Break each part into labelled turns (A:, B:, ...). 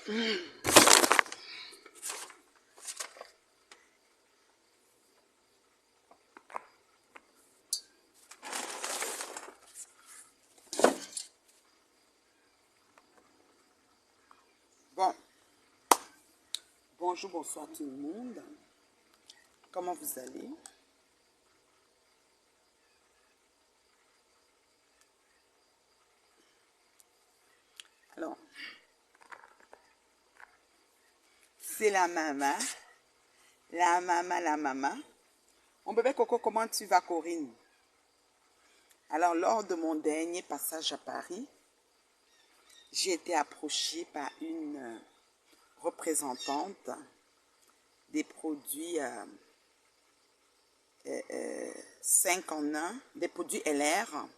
A: Bon, bonjour, bonsoir tout le monde. Comment vous allez? Alors, c'est la maman. La maman, la maman. Mon bébé Coco, comment tu vas, Corinne? Alors, lors de mon dernier passage à Paris, j'ai été approchée par une représentante des produits 5 en 1, des produits LR,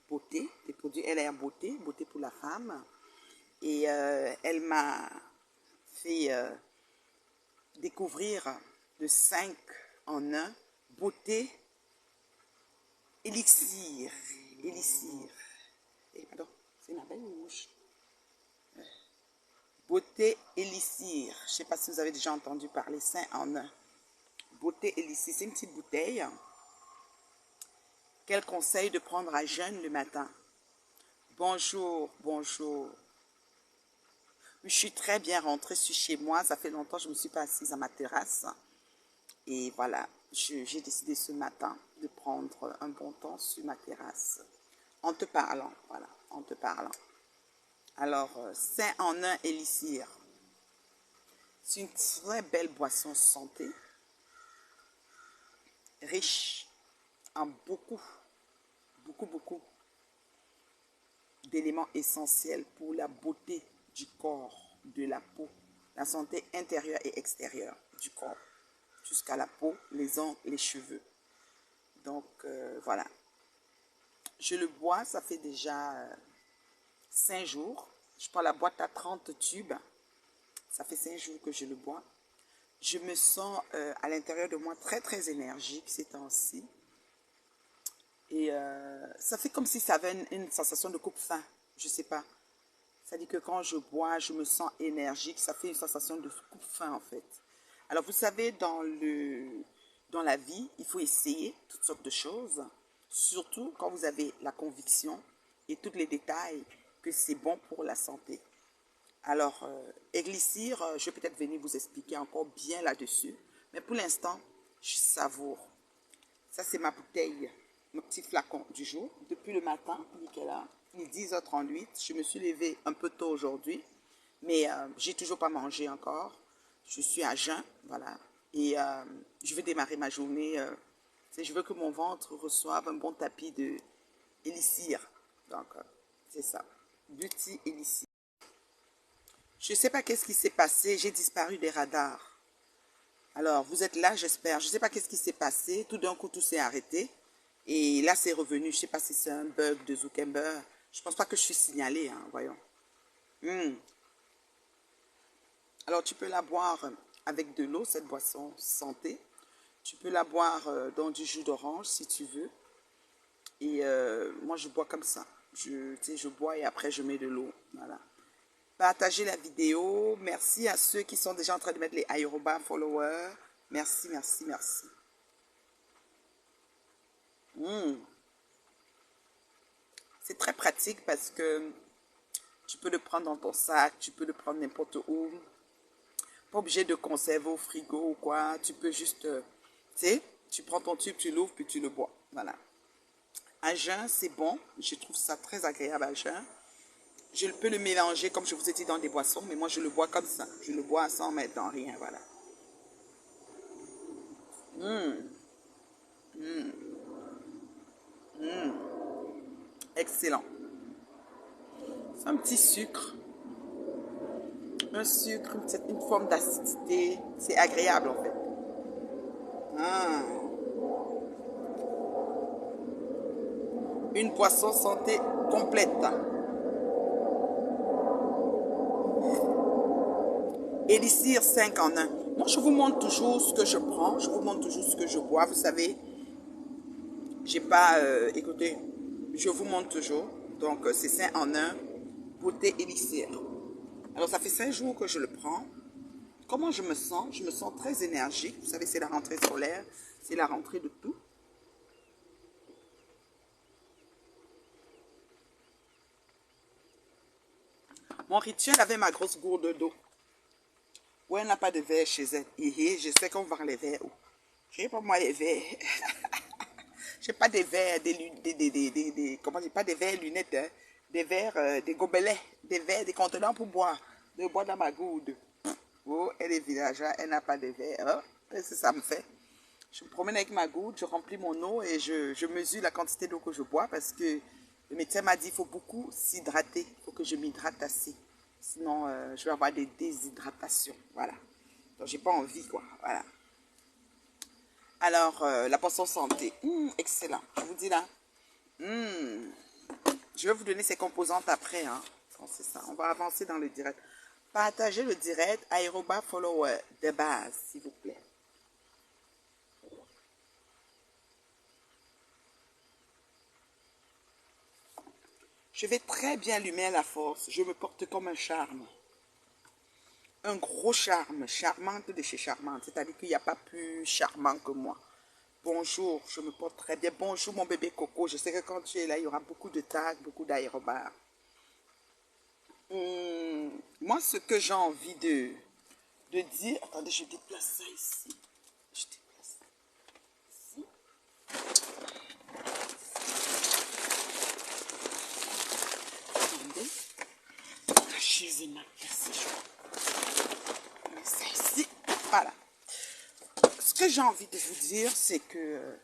A: beauté, des produits LR beauté, beauté pour la femme. Et elle m'a fait découvrir le 5 en 1, beauté, élixir. Et pardon, c'est ma belle mouche. Beauté élixir. Je ne sais pas si vous avez déjà entendu parler 5 en 1. Beauté élixir, c'est une petite bouteille qu'elle conseille de prendre à jeûne le matin. Bonjour, bonjour. Je suis très bien rentrée, je suis chez moi. Ça fait longtemps que je ne me suis pas assise à ma terrasse. Et voilà, j'ai décidé ce matin de prendre un bon temps sur ma terrasse. En te parlant, voilà, en te parlant. Alors, 5 en 1 élixir. C'est une très belle boisson santé, riche en beaucoup d'éléments essentiels pour la beauté du corps, de la peau, la santé intérieure et extérieure du corps, jusqu'à la peau, les ongles, les cheveux. Donc, voilà. Je le bois, ça fait déjà 5 jours. Je prends la boîte à 30 tubes. Ça fait 5 jours que je le bois. Je me sens à l'intérieur de moi très, très énergique ces temps-ci. Et ça fait comme si ça avait une sensation de coupe-faim. Je ne sais pas. Ça dit que quand je bois, je me sens énergique. Ça fait une sensation de coupe-faim en fait. Alors vous savez, dans la vie, il faut essayer toutes sortes de choses. Surtout quand vous avez la conviction et tous les détails que c'est bon pour la santé. Alors, Élixir, je vais peut-être venir vous expliquer encore bien là-dessus. Mais pour l'instant, je savoure. Ça, c'est ma bouteille, mon petit flacon du jour. Depuis le matin, il est 10h38. Je me suis levée un peu tôt aujourd'hui. Mais j'ai toujours pas mangé encore. Je suis à jeun, voilà. Et je vais démarrer ma journée. Je veux que mon ventre reçoive un bon tapis de Élixir. Donc, c'est ça. Beauty Élixir. Je ne sais pas qu'est-ce qui s'est passé. J'ai disparu des radars. Alors, vous êtes là, j'espère. Je ne sais pas qu'est-ce qui s'est passé. Tout d'un coup, tout s'est arrêté. Et là, c'est revenu. Je ne sais pas si c'est un bug de Zuckerberg. Je ne pense pas que je suis signalée, hein, voyons. Alors, tu peux la boire avec de l'eau, cette boisson santé. Tu peux la boire dans du jus d'orange, si tu veux. Et moi, je bois comme ça. Je bois et après, je mets de l'eau. Voilà. Partagez la vidéo. Merci à ceux qui sont déjà en train de mettre les aérobats followers. Merci, merci, merci. C'est très pratique parce que tu peux le prendre dans ton sac, tu peux le prendre n'importe où. Pas obligé de conserver au frigo ou quoi. Tu peux juste, tu sais, tu prends ton tube, tu l'ouvres, puis tu le bois. Voilà. À jeun, c'est bon. Je trouve ça très agréable à jeun. Je peux le mélanger, comme je vous ai dit, dans des boissons, mais moi, je le bois comme ça. Je le bois sans mettre dans rien, voilà. Excellent. C'est un petit sucre. Un sucre, une forme d'acidité. C'est agréable, en fait. Une boisson santé complète. Élixir 5 en 1. Moi, je vous montre toujours ce que je prends. Je vous montre toujours ce que je bois. Vous savez, j'ai pas... écoutez, je vous montre toujours. Donc, c'est 5 en 1. Beauté Élixir. Alors, ça fait 5 jours que je le prends. Comment je me sens? Je me sens très énergique. Vous savez, c'est la rentrée scolaire. C'est la rentrée de tout. Mon rituel avec ma grosse gourde d'eau. Où elle n'a pas de verre chez elle. Et je sais qu'on vend les verres. Je n'ai pas moi les verres. Je n'ai pas des verres, comment dire, pas des verres lunettes, hein. Des verres, des gobelets, des verres, des contenants pour boire. De boire dans ma gourde. Oh, elle est villageoise, elle n'a pas de verre. Hein? Qu'est-ce que ça me fait? Je me promène avec ma gourde, je remplis mon eau et je mesure la quantité d'eau que je bois parce que le médecin m'a dit qu'il faut beaucoup s'hydrater. Il faut que je m'hydrate assez. Sinon, je vais avoir des déshydratations. Voilà. Donc, j'ai pas envie, quoi. Voilà. Alors, la poisson santé. Excellent. Je vous dis là. Je vais vous donner ses composantes après. Hein. C'est ça. On va avancer dans le direct. Partagez le direct. Aéroba follower de base, s'il vous plaît. Je vais très bien allumer à la force. Je me porte comme un charme. Un gros charme. Charmante de chez charmante. C'est-à-dire qu'il n'y a pas plus charmant que moi. Bonjour, je me porte très bien. Bonjour mon bébé Coco. Je sais que quand tu es là, il y aura beaucoup de tags, beaucoup d'aérobars. Moi, ce que j'ai envie de dire... Attendez, je déplace ça ici. Je déplace ça ici. Attendez. La chaise est mal placée. Je mets ça ici. Voilà. Ce que j'ai envie de vous dire, c'est que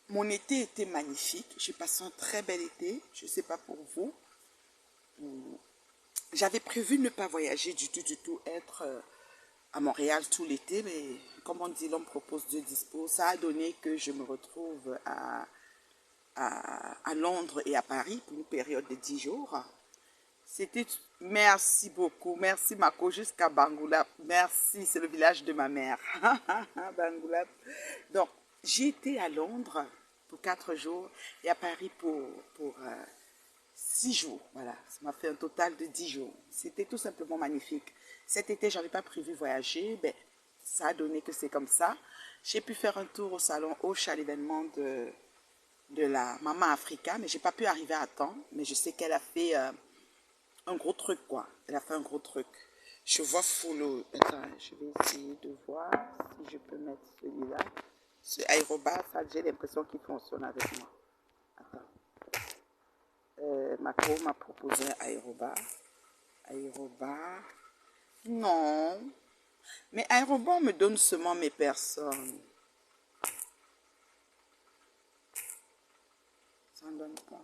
A: mon été était magnifique. J'ai passé un très bel été. Je ne sais pas pour vous. J'avais prévu ne pas voyager du tout, être à Montréal tout l'été, mais comme on dit, l'homme propose, Dieu dispose. Ça a donné que je me retrouve à Londres et à Paris pour une période de 10 jours. C'était, merci beaucoup, merci Mako, jusqu'à Bangoulap. Merci, c'est le village de ma mère. Bangoulap. Donc, j'ai été à Londres pour 4 jours et à Paris pour 6 jours. Voilà, ça m'a fait un total de 10 jours. C'était tout simplement magnifique. Cet été, je n'avais pas prévu voyager. Ben, ça a donné que c'est comme ça. J'ai pu faire un tour au salon Hoche à l'événement de la Maman Africa, mais je n'ai pas pu arriver à temps. Mais je sais qu'elle a fait un gros truc, quoi. Elle a fait un gros truc. Je vois follow. Attends, je vais essayer de voir si je peux mettre celui-là. Ce aérobas, j'ai l'impression qu'il fonctionne avec moi. Attends. Mako m'a proposé un aérobas. Aérobas. Non. Mais aérobas me donne seulement mes personnes. Ça ne donne pas.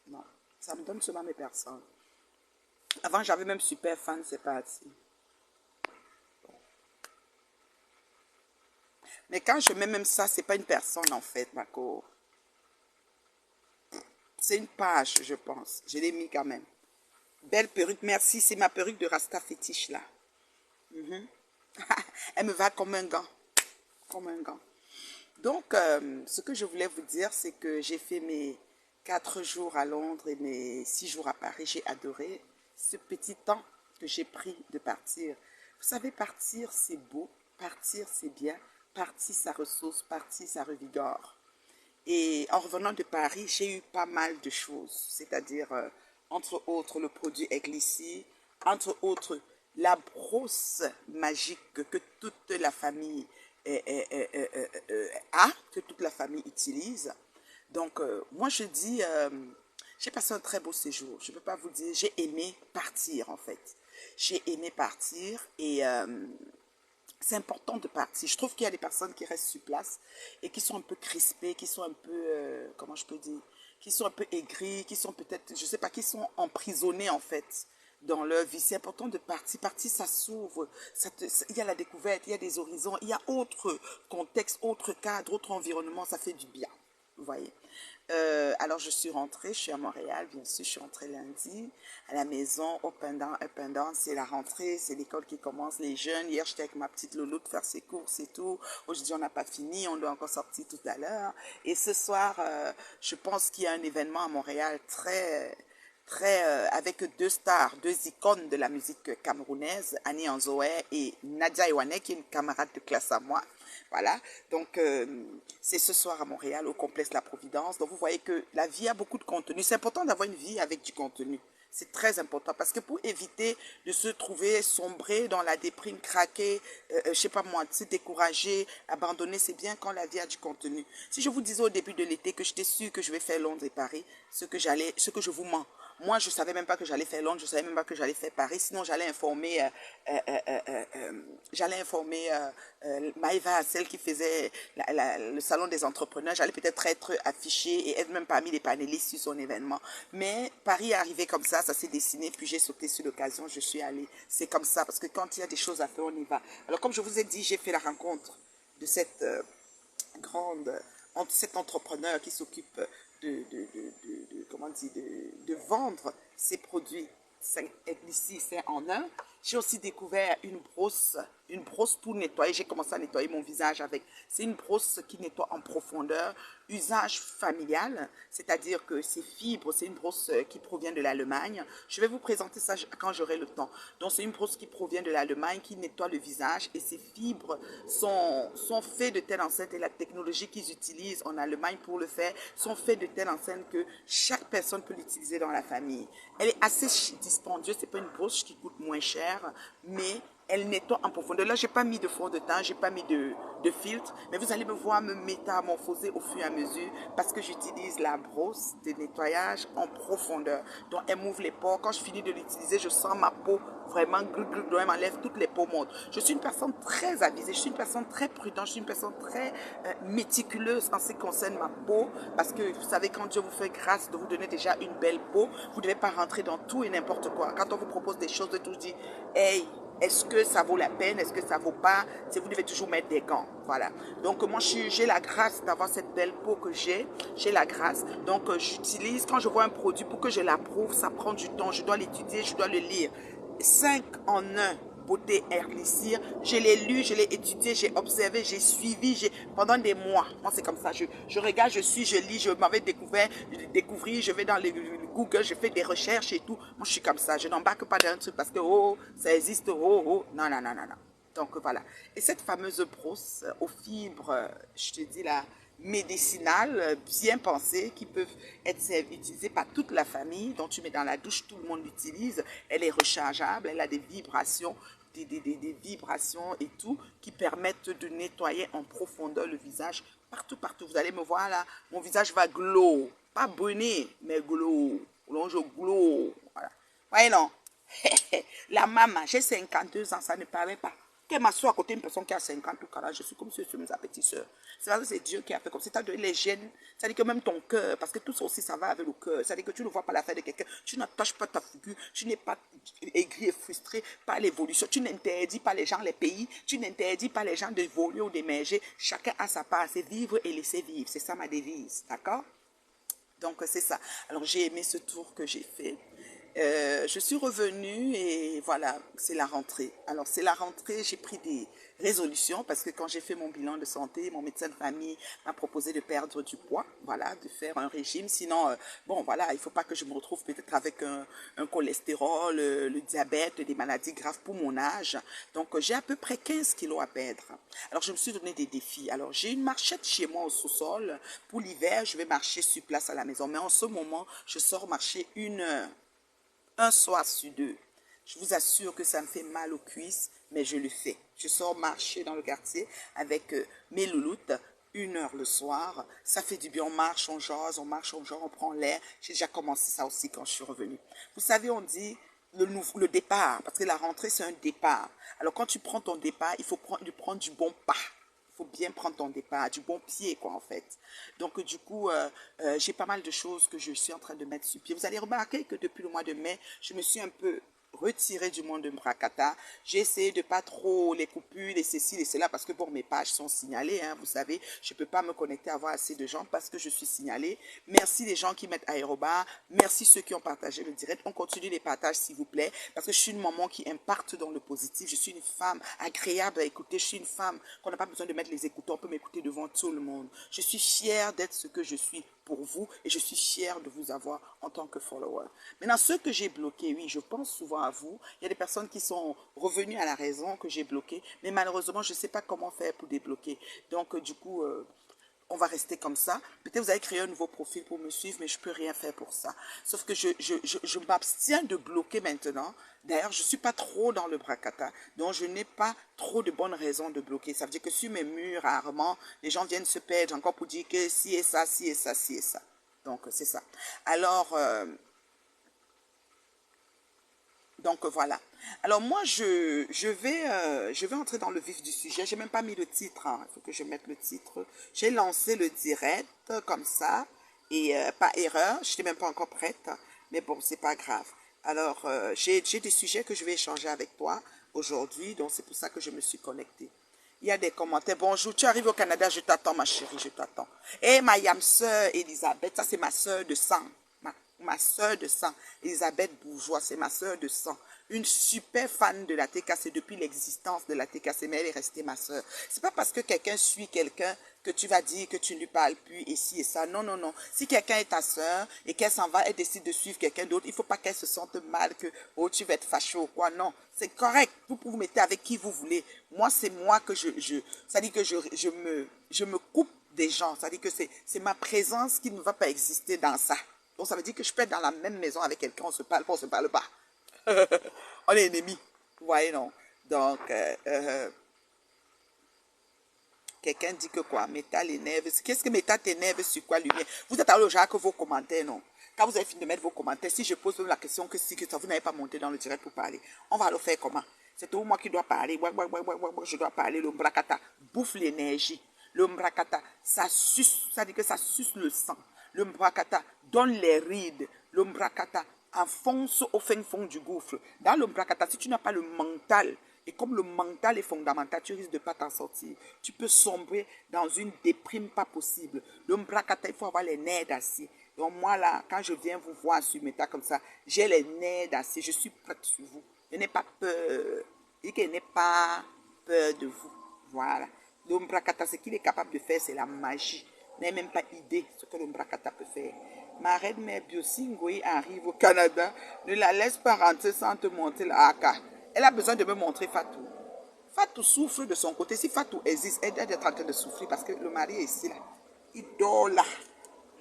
A: Non. Ça me donne seulement mes personnes. Avant, j'avais même super fan, c'est parti. Mais quand je mets même ça, c'est pas une personne en fait, Mako. C'est une page, je pense. Je l'ai mis quand même. Belle perruque, merci. C'est ma perruque de Rasta fétiche là. Elle me va comme un gant. Comme un gant. Donc, ce que je voulais vous dire, c'est que j'ai fait mes 4 jours à Londres et mes 6 jours à Paris. J'ai adoré ce petit temps que j'ai pris de partir. Vous savez, partir, c'est beau. Partir, c'est bien. Partir, ça ressource. Partir, ça revigore. Et en revenant de Paris, j'ai eu pas mal de choses. C'est-à-dire, entre autres, le produit Eglissi, entre autres, la brosse magique que toute la famille a, que toute la famille utilise. Donc, moi, je dis, j'ai passé un très beau séjour. Je ne peux pas vous dire, j'ai aimé partir, en fait. J'ai aimé partir et c'est important de partir. Je trouve qu'il y a des personnes qui restent sur place et qui sont un peu crispées, qui sont un peu, comment je peux dire, qui sont un peu aigries, qui sont peut-être, je ne sais pas, qui sont emprisonnées en fait dans leur vie. C'est important de partir. Partir, ça s'ouvre, il y a la découverte, il y a des horizons, il y a autre contexte, autre cadre, autre environnement, ça fait du bien. vous voyez. Alors, je suis rentrée, je suis à Montréal, bien sûr, je suis rentrée lundi à la maison, up and down, c'est la rentrée, c'est l'école qui commence, les jeunes. Hier, j'étais avec ma petite Loulou de faire ses courses et tout. Aujourd'hui, on n'a pas fini, on doit encore sortir tout à l'heure. Et ce soir, je pense qu'il y a un événement à Montréal avec deux stars, deux icônes de la musique camerounaise, Annie Anzoé et Nadia Iwane, qui est une camarade de classe à moi. Voilà, donc c'est ce soir à Montréal, au complexe La Providence. Donc vous voyez que la vie a beaucoup de contenu. C'est important d'avoir une vie avec du contenu. C'est très important parce que pour éviter de se trouver sombré dans la déprime, craquer, je sais pas moi, se décourager, abandonner, c'est bien quand la vie a du contenu. Si je vous disais au début de l'été que j'étais sûre que je vais faire Londres et Paris, ce que je vous mens. Moi, je savais même pas que j'allais faire Londres, je savais même pas que j'allais faire Paris. Sinon, j'allais informer, Maïva, celle qui faisait le salon des entrepreneurs. J'allais peut-être être affichée et être même parmi les panélistes sur son événement. Mais Paris est arrivé comme ça s'est dessiné, puis j'ai sauté sur l'occasion, je suis allée. C'est comme ça, parce que quand il y a des choses à faire, on y va. Alors, comme je vous ai dit, j'ai fait la rencontre de cette cet entrepreneur qui s'occupe comment dire, de vendre ses produits. Ici, c'est en un. J'ai aussi découvert une brosse pour nettoyer. J'ai commencé à nettoyer mon visage avec. C'est une brosse qui nettoie en profondeur, usage familial, c'est-à-dire que ces fibres, c'est une brosse qui provient de l'Allemagne. Je vais vous présenter ça quand j'aurai le temps. Donc, c'est une brosse qui provient de l'Allemagne, qui nettoie le visage et ces fibres sont faites de telle enseigne et la technologie qu'ils utilisent en Allemagne pour le faire sont faites de telle enseigne que chaque personne peut l'utiliser dans la famille. Elle est assez dispendieuse, c'est pas une brosse qui coûte moins cher, mais elle nettoie en profondeur. Là, j'ai pas mis de fond de teint, j'ai pas mis de filtre, mais vous allez me voir me métamorphoser au fur et à mesure parce que j'utilise la brosse de nettoyage en profondeur. Donc, elle m'ouvre les pores. Quand je finis de l'utiliser, je sens ma peau vraiment elle m'enlève toutes les peaux montes. Je suis une personne très avisée, je suis une personne très prudente, je suis une personne très méticuleuse en ce qui concerne ma peau parce que vous savez, quand Dieu vous fait grâce de vous donner déjà une belle peau, vous ne devez pas rentrer dans tout et n'importe quoi. Quand on vous propose des choses, de tout dire, hey, est-ce que ça vaut la peine? Est-ce que ça vaut pas? Vous devez toujours mettre des gants. Voilà. Donc, moi, j'ai la grâce d'avoir cette belle peau que j'ai. J'ai la grâce. Donc, j'utilise, quand je vois un produit, pour que je l'approuve, ça prend du temps. Je dois l'étudier, je dois le lire. 5 en 1. Beauté Air Glissir, je l'ai lu, je l'ai étudié, j'ai observé, j'ai suivi pendant des mois. Moi, c'est comme ça. Je regarde, je suis, je lis, je m'avais découvert, je vais dans le Google, je fais des recherches et tout. Moi, je suis comme ça. Je n'embarque pas dans un truc parce que, oh, ça existe, oh, oh. Non, non, non, non, non. Donc, voilà. Et cette fameuse brosse aux fibres, je te dis là, médicinales, bien pensées, qui peuvent être utilisées par toute la famille, dont tu mets dans la douche, tout le monde l'utilise. Elle est rechargeable, elle a des vibrations, des vibrations et tout, qui permettent de nettoyer en profondeur le visage, partout, partout. Vous allez me voir là, mon visage va glow, pas brûler, mais glow. Donc je glow. Voilà. Voyez non? La maman, j'ai 52 ans, ça ne paraît pas. Qu'elle m'assoit à côté d'une personne qui a 50 ou 40, je suis comme si c'était ma petite soeur. C'est parce que c'est Dieu qui a fait comme ça. Tu as donné les gènes, ça dit que même ton cœur, parce que tout ça aussi, ça va avec le cœur. Ça dit que tu ne vois pas l'affaire de quelqu'un, tu n'attaches pas ta figure, tu n'es pas aigri et frustré par l'évolution, tu n'interdis pas les gens, les pays, tu n'interdis pas les gens d'évoluer ou d'émerger. Chacun a sa part, c'est vivre et laisser vivre. C'est ça ma devise, d'accord? Donc, c'est ça. Alors, j'ai aimé ce tour que j'ai fait. Je suis revenue et voilà, c'est la rentrée. Alors, c'est la rentrée, j'ai pris des résolutions parce que quand j'ai fait mon bilan de santé, mon médecin de famille m'a proposé de perdre du poids, voilà, de faire un régime. Sinon, bon, voilà, il ne faut pas que je me retrouve peut-être avec un cholestérol, le diabète, des maladies graves pour mon âge. Donc, j'ai à peu près 15 kilos à perdre. Alors, je me suis donné des défis. Alors, j'ai une marchette chez moi au sous-sol. Pour l'hiver, je vais marcher sur place à la maison. Mais en ce moment, je sors marcher 1 heure. Un soir sur 2. Je vous assure que ça me fait mal aux cuisses, mais je le fais. Je sors marcher dans le quartier avec mes louloutes, 1 heure le soir. Ça fait du bien, on marche, on jase, on marche, on jase, on prend l'air. J'ai déjà commencé ça aussi quand je suis revenue. Vous savez, on dit le départ, parce que la rentrée, c'est un départ. Alors, quand tu prends ton départ, il faut prendre du bon pas. Il faut bien prendre ton départ, du bon pied, quoi, en fait. Donc, du coup, j'ai pas mal de choses que je suis en train de mettre sur pied. Vous allez remarquer que depuis le mois de mai, je me suis un peu retirer du monde de Mbrakata. J'ai essayé de pas trop les coupures, les ceci, les cela, parce que bon, mes pages sont signalées, hein, vous savez, je peux pas me connecter à avoir assez de gens parce que je suis signalée. Merci les gens qui mettent aérobar, merci ceux qui ont partagé le direct. On continue les partages s'il vous plaît, parce que je suis une maman qui impacte dans le positif, je suis une femme agréable à écouter, je suis une femme qu'on n'a pas besoin de mettre les écouteurs, on peut m'écouter devant tout le monde. Je suis fière d'être ce que je suis pour vous et je suis fière de vous avoir en tant que follower. Maintenant, ceux que j'ai bloqués, oui, je pense souvent à vous. Il y a des personnes qui sont revenues à la raison que j'ai bloqué, mais malheureusement, je ne sais pas comment faire pour débloquer. Donc, du coup, on va rester comme ça. Peut-être vous avez créé un nouveau profil pour me suivre, mais je ne peux rien faire pour ça. Sauf que je m'abstiens de bloquer maintenant. D'ailleurs, je ne suis pas trop dans le bracata, donc je n'ai pas trop de bonnes raisons de bloquer. Ça veut dire que sur mes murs, rarement, les gens viennent se perdre encore pour dire que ci et ça, ci et ça, ci et ça. Donc, c'est ça. Alors, voilà. Alors moi, je vais entrer dans le vif du sujet. J'ai même pas mis le titre. Hein. Il faut que je mette le titre. J'ai lancé le direct comme ça. Et pas erreur. Je n'étais même pas encore prête. Mais bon, c'est pas grave. Alors, j'ai des sujets que je vais échanger avec toi aujourd'hui. Donc, c'est pour ça que je me suis connectée. Il y a des commentaires. Bonjour, tu arrives au Canada, je t'attends, ma chérie, je t'attends. Et ma yam sœur Elisabeth, ça c'est ma sœur de sang. Ma soeur de sang, Elisabeth Bourgeois, c'est ma soeur de sang. Une super fan de la TKC depuis l'existence de la TKC, mais elle est restée ma soeur. C'est pas parce que quelqu'un suit quelqu'un que tu vas dire que tu ne lui parles plus et ci et ça. Non, non, non. Si quelqu'un est ta soeur et qu'elle s'en va, elle décide de suivre quelqu'un d'autre, il ne faut pas qu'elle se sente mal que oh, tu vas être fâché ou quoi. Non, c'est correct. Vous pouvez vous mettre avec qui vous voulez. Moi, c'est moi que ça dit que je me coupe des gens. Ça dit que c'est ma présence qui ne va pas exister dans ça. Donc, ça veut dire que je peux être dans la même maison avec quelqu'un, on se parle pas, on se parle pas. On est ennemis. Vous voyez, non? Donc, quelqu'un dit que quoi? Méta l'énerve. Qu'est-ce que Méta t'énerve sur quoi, lumière? Vous êtes allé au genre que vos commentaires, non? Quand vous avez fini de mettre vos commentaires, si je pose la question que si que ça, vous n'avez pas monté dans le direct pour parler, on va le faire comment? C'est tout moi qui dois parler. Je dois parler. Le mbrakata bouffe l'énergie. Le mbrakata, ça suce, ça dit que ça suce le sang. Le mbrakata donne les rides. Le mbrakata enfonce au fin fond du gouffre. Dans le mbrakata, si tu n'as pas le mental, et comme le mental est fondamental, tu risques de ne pas t'en sortir. Tu peux sombrer dans une déprime pas possible. Le mbrakata, il faut avoir les nerfs d'acier. Donc moi là, quand je viens vous voir sur Meta comme ça, j'ai les nerfs d'acier. Je suis prête sur vous. Je n'ai pas peur. Et que je n'ai pas peur de vous. Voilà. Le mbrakata, ce qu'il est capable de faire, c'est la magie. N'a même pas idée ce que le mbrakata peut faire. Ma reine mère Biosingoï arrive au Canada. Ne la laisse pas rentrer sans te montrer la haka. Elle a besoin de me montrer Fatou. Fatou souffre de son côté. Si Fatou existe, elle doit être en train de souffrir parce que le mari est ici là. Il dort là.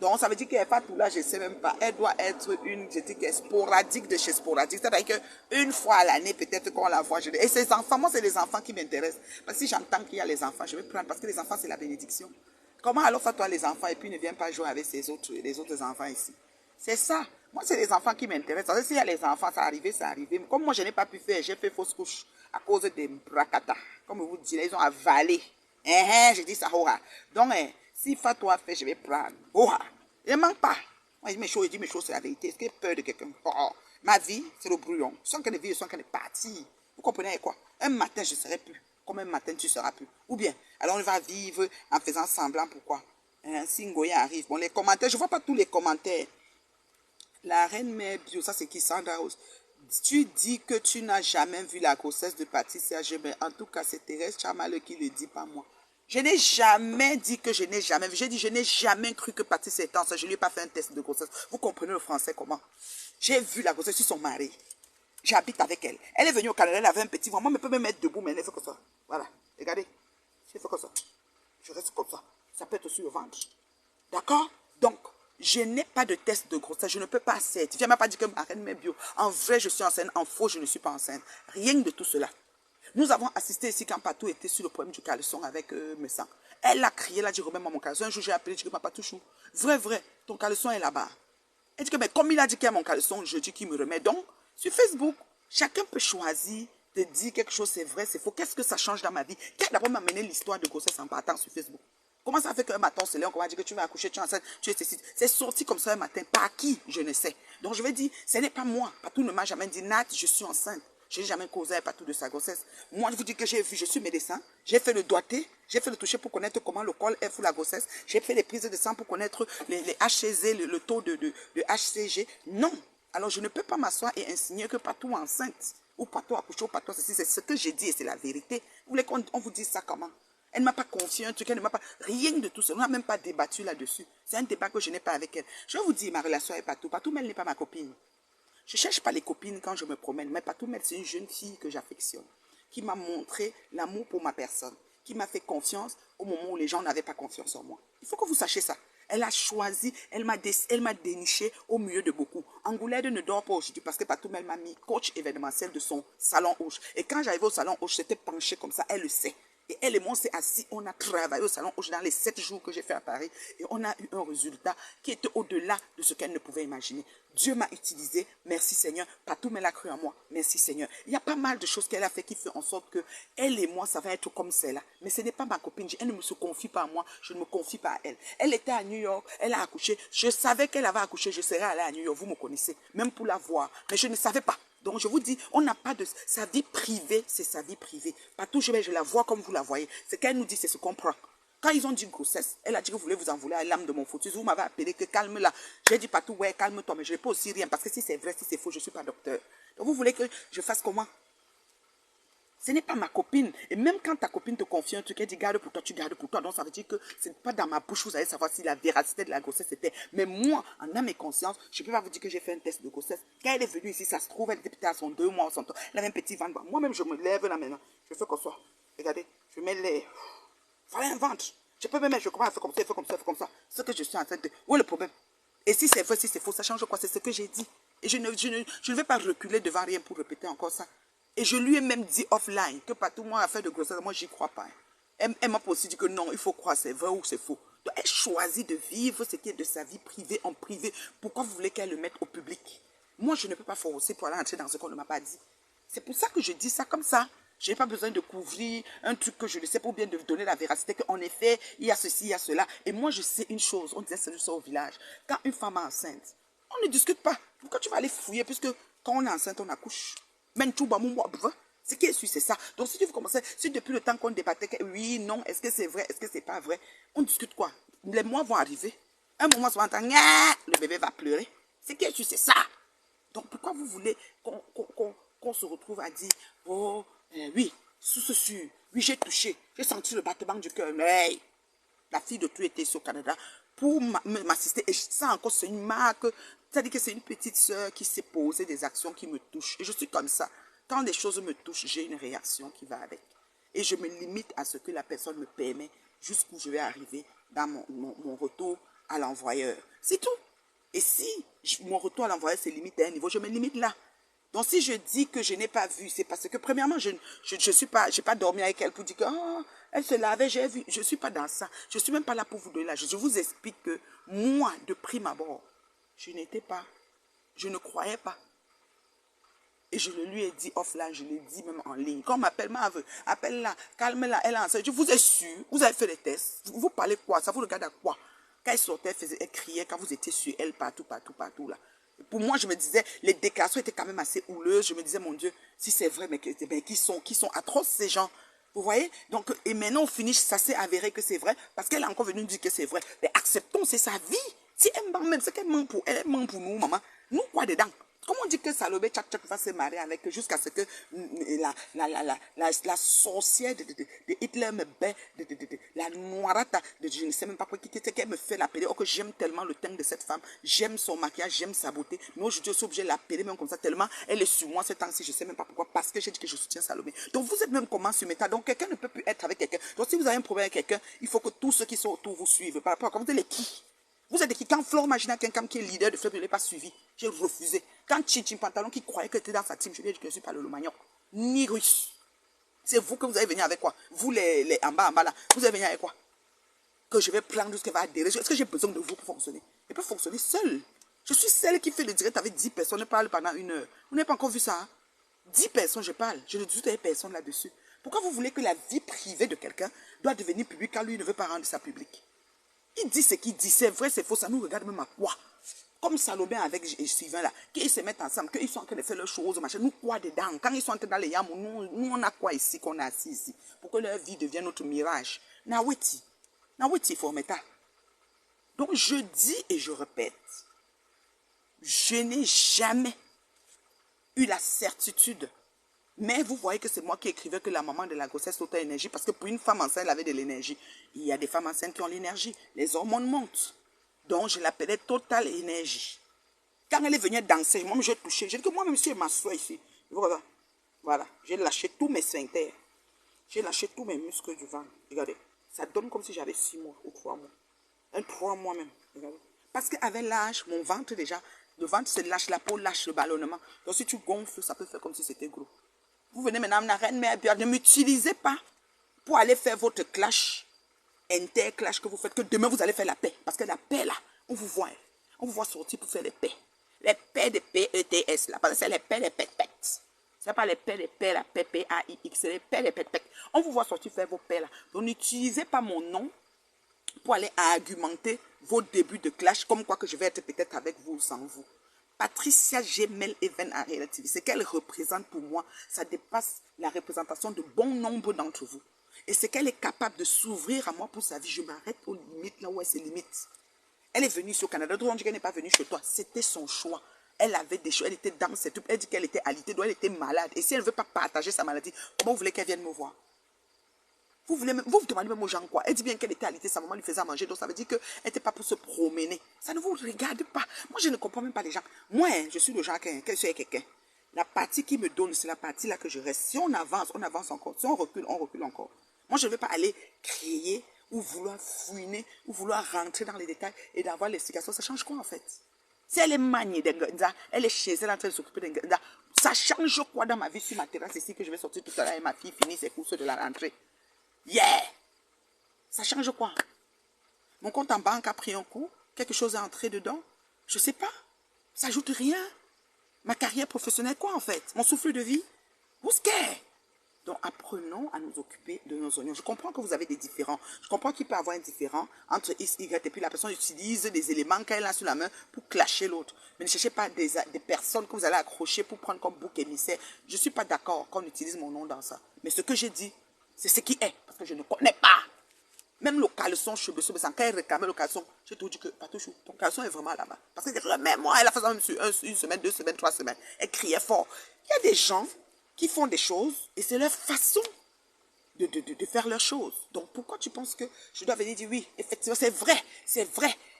A: Donc ça veut dire que Fatou là, je ne sais même pas. Elle doit être une, je dis que sporadique de chez sporadique. C'est-à-dire qu'une fois à l'année, peut-être qu'on la voit. Et ces enfants, moi c'est les enfants qui m'intéressent. Parce que si j'entends qu'il y a les enfants, je vais prendre parce que les enfants c'est la bénédiction. Comment alors Fatou a les enfants et puis ne vient pas jouer avec les autres enfants ici? C'est ça. Moi, c'est les enfants qui m'intéressent. S'il y a les enfants, ça arrive, ça arrive. Comme moi, je n'ai pas pu faire, j'ai fait fausse couche à cause des bracata. Comme vous dites, ils ont avalé. Je dis ça, hora. Donc, si Fatou a fait, je vais prendre. Hora. Il ne manque pas. Moi, il dit mes choses, c'est la vérité. Est-ce qu'il y a peur de quelqu'un? Oh, ma vie, c'est le brouillon. Sans qu'elle ne vive, sans qu'elle ne partie. Vous comprenez quoi? Un matin, je ne serai plus. Comme un matin, tu ne seras plus. Ou bien, alors on va vivre en faisant semblant. Pourquoi? Si Ngoya arrive. Bon, les commentaires, je ne vois pas tous les commentaires. La reine mère bio, ça c'est qui, Sandra Rose? Tu dis que tu n'as jamais vu la grossesse de Patricia mais en tout cas c'est Thérèse Chamale qui le dit, pas moi. Je n'ai jamais dit que je n'ai jamais vu. J'ai dit je n'ai jamais cru que Patricia était enceinte. Je ne lui ai pas fait un test de grossesse. Vous comprenez le français comment? J'ai vu la grossesse sur son mari. J'habite avec elle. Elle est venue au Canada, elle avait un petit ventre. Moi, je peux me mettre debout, mais elle fait comme ça. Voilà. Regardez. Je fais comme ça. Je reste comme ça. Ça peut être sur le ventre. D'accord? Donc, je n'ai pas de test de grossesse. Je ne peux pas certifier. Tu ne m'as pas dit que ma reine m'est bio. En vrai, je suis enceinte. En faux, je ne suis pas enceinte. Rien de tout cela. Nous avons assisté ici quand Patou était sur le problème du caleçon avec Messan. Elle a crié, elle a dit remets-moi mon caleçon. Un jour, j'ai appelé, j'ai dit que Patou chou. Vrai, ton caleçon est là-bas. Elle dit que mais comme il a dit qu'il y a mon caleçon, je dis qu'il me remet. Donc, sur Facebook, chacun peut choisir de dire quelque chose, c'est vrai, c'est faux. Qu'est-ce que ça change dans ma vie? Qui a d'abord m'amené l'histoire de grossesse en partant sur Facebook? Comment ça fait qu'un matin, on se lève, on va dire que tu vas accoucher, tu es enceinte, tu es ceci. C'est sorti comme ça un matin. Par qui? Je ne sais. Donc je vais dire, ce n'est pas moi. Patou ne m'a jamais dit, Nat, je suis enceinte. Je n'ai jamais causé à Patou de sa grossesse. Moi, je vous dis que j'ai vu, je suis médecin. J'ai fait le doigté, j'ai fait le toucher pour connaître comment le col est pour la grossesse. J'ai fait les prises de sang pour connaître les HCG, le taux de HCG. Non. Alors je ne peux pas m'asseoir et insinuer que Patou est enceinte. Ou Patou accouché, ou Patou ceci. C'est ce que j'ai dit et c'est la vérité. Vous voulez qu'on vous dise ça comment? Elle ne m'a pas confié un truc, elle ne m'a pas... Rien de tout ça. On n'a même pas débattu là-dessus. C'est un débat que je n'ai pas avec elle. Je vais vous dire ma relation avec Patou. Patou, mais elle n'est pas ma copine. Je ne cherche pas les copines quand je me promène. Mais Patou, c'est une jeune fille que j'affectionne. Qui m'a montré l'amour pour ma personne. Qui m'a fait confiance au moment où les gens n'avaient pas confiance en moi. Il faut que vous sachiez ça. Elle a choisi, elle m'a déniché au milieu de beaucoup. Angoulède ne dort pas aujourd'hui parce que Patou, elle m'a mis coach événementiel de son salon rouge. Et quand j'arrivais au salon rouge, j'étais penchée comme ça, elle le sait. Et elle et moi, on s'est assis, on a travaillé au salon dans les 7 jours que j'ai fait à Paris. Et on a eu un résultat qui était au-delà de ce qu'elle ne pouvait imaginer. Dieu m'a utilisé, merci Seigneur. Patou m'a cru en moi, merci Seigneur. Il y a pas mal de choses qu'elle a fait qui font en sorte que elle et moi, ça va être comme celle-là. Mais ce n'est pas ma copine, elle ne me se confie pas à moi, je ne me confie pas à elle. Elle était à New York, elle a accouché. Je savais qu'elle avait accouché, je serais allée à New York, vous me connaissez, même pour la voir. Mais je ne savais pas. Donc je vous dis, on n'a pas de... Sa vie privée, c'est sa vie privée. Partout je la vois comme vous la voyez. Ce qu'elle nous dit, c'est ce qu'on prend. Quand ils ont dit grossesse, elle a dit que vous voulez vous envoler à l'âme de mon fœtus. Vous m'avez appelé que calme là. J'ai dit partout, ouais, calme-toi, mais je n'ai pas aussi rien. Parce que si c'est vrai, si c'est faux, je ne suis pas docteur. Donc vous voulez que je fasse comment? Ce n'est pas ma copine. Et même quand ta copine te confie un truc, elle dit garde pour toi, tu gardes pour toi. Donc ça veut dire que ce n'est pas dans ma bouche, vous allez savoir si la véracité de la grossesse était. Mais moi, en âme et conscience, je ne peux pas vous dire que j'ai fait un test de grossesse. Quand elle est venue ici, ça se trouve, elle était peut-être à son 2 mois, son temps. Elle avait un petit ventre. Moi-même, je me lève là maintenant. Je fais comme ça. Regardez, je mets les... Voilà un ventre. Je peux même mettre, je commence à faire comme ça, faire comme ça, faire comme ça. Ce que je suis en train de... Où est le problème? Et si c'est vrai, si c'est faux, ça change quoi? C'est ce que j'ai dit. Et je ne vais pas reculer devant rien pour répéter encore ça. Et je lui ai même dit offline que partout moi, affaire de grossesse, moi, j'y crois pas. Elle m'a aussi dit que non, il faut croire, c'est vrai ou c'est faux. Donc, elle choisit de vivre ce qui est de sa vie privée en privé. Pourquoi vous voulez qu'elle le mette au public? Moi, je ne peux pas forcer pour aller entrer dans ce qu'on ne m'a pas dit. C'est pour ça que je dis ça comme ça. Je n'ai pas besoin de couvrir un truc que je ne sais pas, ou bien de donner la véracité qu'en effet, il y a ceci, il y a cela. Et moi, je sais une chose, on disait ça au village. Quand une femme est enceinte, on ne discute pas. Pourquoi tu vas aller fouiller? Puisque quand on est enceinte, on accouche. Ce qui est sûr, c'est ça. Donc, si tu veux commencer, si depuis le temps qu'on débattait que oui, non, est-ce que c'est vrai, est-ce que c'est pas vrai, on discute quoi? Les mois vont arriver. Un moment, ça va entendre, le bébé va pleurer. Ce qui est sûr, c'est ça. Donc, pourquoi vous voulez qu'on se retrouve à dire, oh, oui, sous ce sûr, oui, j'ai touché, j'ai senti le battement du cœur, mais hey, la fille de tout était ici au Canada pour m'assister. Et ça encore, c'est une marque, c'est-à-dire que c'est une petite soeur qui s'est posée des actions qui me touchent. Et je suis comme ça. Quand des choses me touchent, j'ai une réaction qui va avec. Et je me limite à ce que la personne me permet jusqu'où je vais arriver dans mon retour à l'envoyeur. C'est tout. Et si mon retour à l'envoyeur se limite à un niveau, je me limite là. Donc si je dis que je n'ai pas vu, c'est parce que premièrement, je suis pas, j'ai pas dormi avec elle pour dire que oh, elle se lavait, j'ai vu. Je ne suis pas dans ça. Je ne suis même pas là pour vous donner l'âge. Je vous explique que moi, de prime abord, je n'étais pas, je ne croyais pas. Et je le lui ai dit offline, je l'ai dit même en ligne. Quand on m'appelle, appelle-la, calme-la, elle est enceinte. Je vous ai su, vous avez fait les tests. Vous parlez quoi? Ça vous regarde à quoi? Quand elle sortait, elle criait, quand vous étiez sur elle, partout là. Et pour moi, je me disais, les déclarations étaient quand même assez houleuses. Je me disais, mon Dieu, si c'est vrai, mais qui sont atroces ces gens? Vous voyez? Donc, et maintenant, au finish, ça s'est avéré que c'est vrai, parce qu'elle est encore venue nous dire que c'est vrai. Mais acceptons, c'est sa vie. Si elle ment même, c'est qu'elle ment pour elle, elle ment pour nous, maman. Nous, quoi dedans? Comment on dit que Salomé Tchak va se marier avec jusqu'à ce que la sorcière de Hitler me baie, la noirata, je ne sais même pas quoi, qu'elle me fait l'appeler. Oh, que j'aime tellement le teint de cette femme, j'aime son maquillage, j'aime sa beauté. Mais aujourd'hui, je suis obligée de l'appeler même comme ça, tellement elle est sur moi ce temps-ci, je ne sais même pas pourquoi, parce que j'ai dit que je soutiens Salomé. Donc vous êtes même comment sur méta. Donc quelqu'un ne peut plus être avec quelqu'un. Donc si vous avez un problème avec quelqu'un, il faut que tous ceux qui sont autour vous suivent. Par rapport à comment vous êtes qui? Vous êtes qui? Quand Flore Magina, quelqu'un qui est leader de Fleuve, je ne l'ai pas suivi. J'ai refusé. Quand Chinchin Pantalon qui croyait que tu étais dans sa team, je lui ai dit que je ne suis pas le Lomagnon. Ni russe. C'est vous que vous allez venir avec quoi? Vous les en bas là. Vous allez venir avec quoi? Que je vais prendre tout ce qui va adhérer. Est-ce que j'ai besoin de vous pour fonctionner? Je peux fonctionner seul. Je suis celle qui fait le direct avec 10 personnes. Je parle pendant 1 heure. Vous n'avez pas encore vu ça, hein? 10 personnes, je parle. Je ne dis à personne là-dessus. Pourquoi vous voulez que la vie privée de quelqu'un doit devenir publique quand lui ne veut pas rendre ça public? Il dit ce qu'il dit, c'est vrai, c'est faux, ça nous regarde même à quoi? Comme Salomon avec Sylvain là, qu'ils se mettent ensemble, qu'ils sont en train de faire leurs choses, machin, nous quoi dedans? Quand ils sont entrés dans les yamou, nous on a quoi ici qu'on est assis ici? Pour que leur vie devienne notre mirage. Naweti, il faut remettre. Donc je dis et je répète, je n'ai jamais eu la certitude. Mais vous voyez que c'est moi qui écrivais que la maman de la grossesse a l'énergie, parce que pour une femme enceinte, elle avait de l'énergie. Il y a des femmes enceintes qui ont l'énergie. Les hormones montent. Donc je l'appelais Total Énergie. Quand elle est venue danser, moi j'ai touché. J'ai dit que moi-même, si je m'assois ici, voilà, j'ai lâché tous mes sphincters. J'ai lâché tous mes muscles du ventre. Regardez, ça donne comme si j'avais 6 mois ou 3 mois. 3 mois même. Regardez. Parce qu'avec l'âge, mon ventre déjà, le ventre se lâche, la peau lâche le ballonnement. Donc si tu gonfles, ça peut faire comme si c'était gros. Vous venez maintenant, la reine mère, ne m'utilisez pas pour aller faire votre clash, inter-clash que vous faites, que demain vous allez faire la paix. Parce que la paix là, on vous voit sortir pour faire les paix. Les paix de PETS là, parce que c'est les paix, les pètes. C'est pas les paix, la paix, P-A-I-X, c'est les paix, les pètes. On vous voit sortir faire vos paix là. Donc n'utilisez pas mon nom pour aller argumenter vos débuts de clash, comme quoi que je vais être peut-être avec vous ou sans vous. Patricia Gemel Even à Réel TV, ce qu'elle représente pour moi, ça dépasse la représentation de bon nombre d'entre vous. Et ce qu'elle est capable de s'ouvrir à moi pour sa vie, je m'arrête aux limites, là où elle se limite. Elle est venue ici au Canada, d'autres ont dit qu'elle n'est pas venue chez toi. C'était son choix. Elle avait des choses, elle était dans cette trucs, elle dit qu'elle était alitée, donc elle était malade. Et si elle ne veut pas partager sa maladie, comment vous voulez qu'elle vienne me voir? Vous demandez même aux gens quoi? Elle dit bien qu'elle était alitée, sa maman lui faisait à manger, donc ça veut dire qu'elle n'était pas pour se promener. Ça ne vous regarde pas. Moi, je ne comprends même pas les gens. Moi, je suis le genre qui est quelqu'un. La partie qui me donne, c'est la partie là que je reste. Si on avance encore. Si on recule encore. Moi, je ne vais pas aller crier ou vouloir fouiner ou vouloir rentrer dans les détails et d'avoir l'explication. Ça change quoi en fait? Si elle est maniée d'Engenza, elle est chez elle en train de s'occuper d'Engenza, ça change quoi dans ma vie sur ma terrasse ici que je vais sortir tout à l'heure et ma fille finit ses courses de la rentrée? Yeah! Ça change quoi? Mon compte en banque a pris un coup? Quelque chose est entré dedans? Je ne sais pas. Ça ajoute rien. Ma carrière professionnelle, quoi en fait? Mon souffle de vie? Où est-ce qu'est? Donc apprenons à nous occuper de nos oignons. Je comprends que vous avez des différends. Je comprends qu'il peut y avoir un différent entre X, Y et puis la personne utilise des éléments qu'elle a sur la main pour clasher l'autre. Mais ne cherchez pas des personnes que vous allez accrocher pour prendre comme bouc émissaire. Je ne suis pas d'accord qu'on utilise mon nom dans ça. Mais ce que j'ai dit, c'est ce qui est. Parce que je ne connais pas. Même le caleçon, quand elle réclamait le caleçon, j'ai tout dit que, Patouchou, ton caleçon est vraiment là-bas. Parce que remets-moi, elle a fait ça même sur une semaine, 2 semaines, 3 semaines. Elle criait fort. Il y a des gens qui font des choses et c'est leur façon de faire leurs choses. Donc pourquoi tu penses que je dois venir dire oui, effectivement, c'est vrai.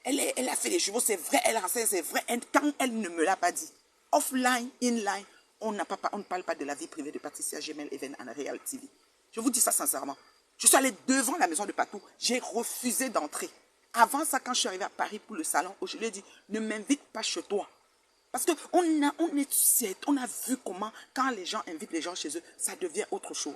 A: Elle a fait des chevaux, c'est vrai, elle a enseigné, c'est vrai. Et quand elle ne me l'a pas dit, offline, inline, on ne parle pas de la vie privée de Patricia Gemel Even en Réel TV. Je vous dis ça sincèrement. Je suis allée devant la maison de Patou, j'ai refusé d'entrer. Avant ça, quand je suis arrivée à Paris pour le salon, je lui ai dit, ne m'invite pas chez toi. Parce qu'on a vu comment, quand les gens invitent les gens chez eux, ça devient autre chose.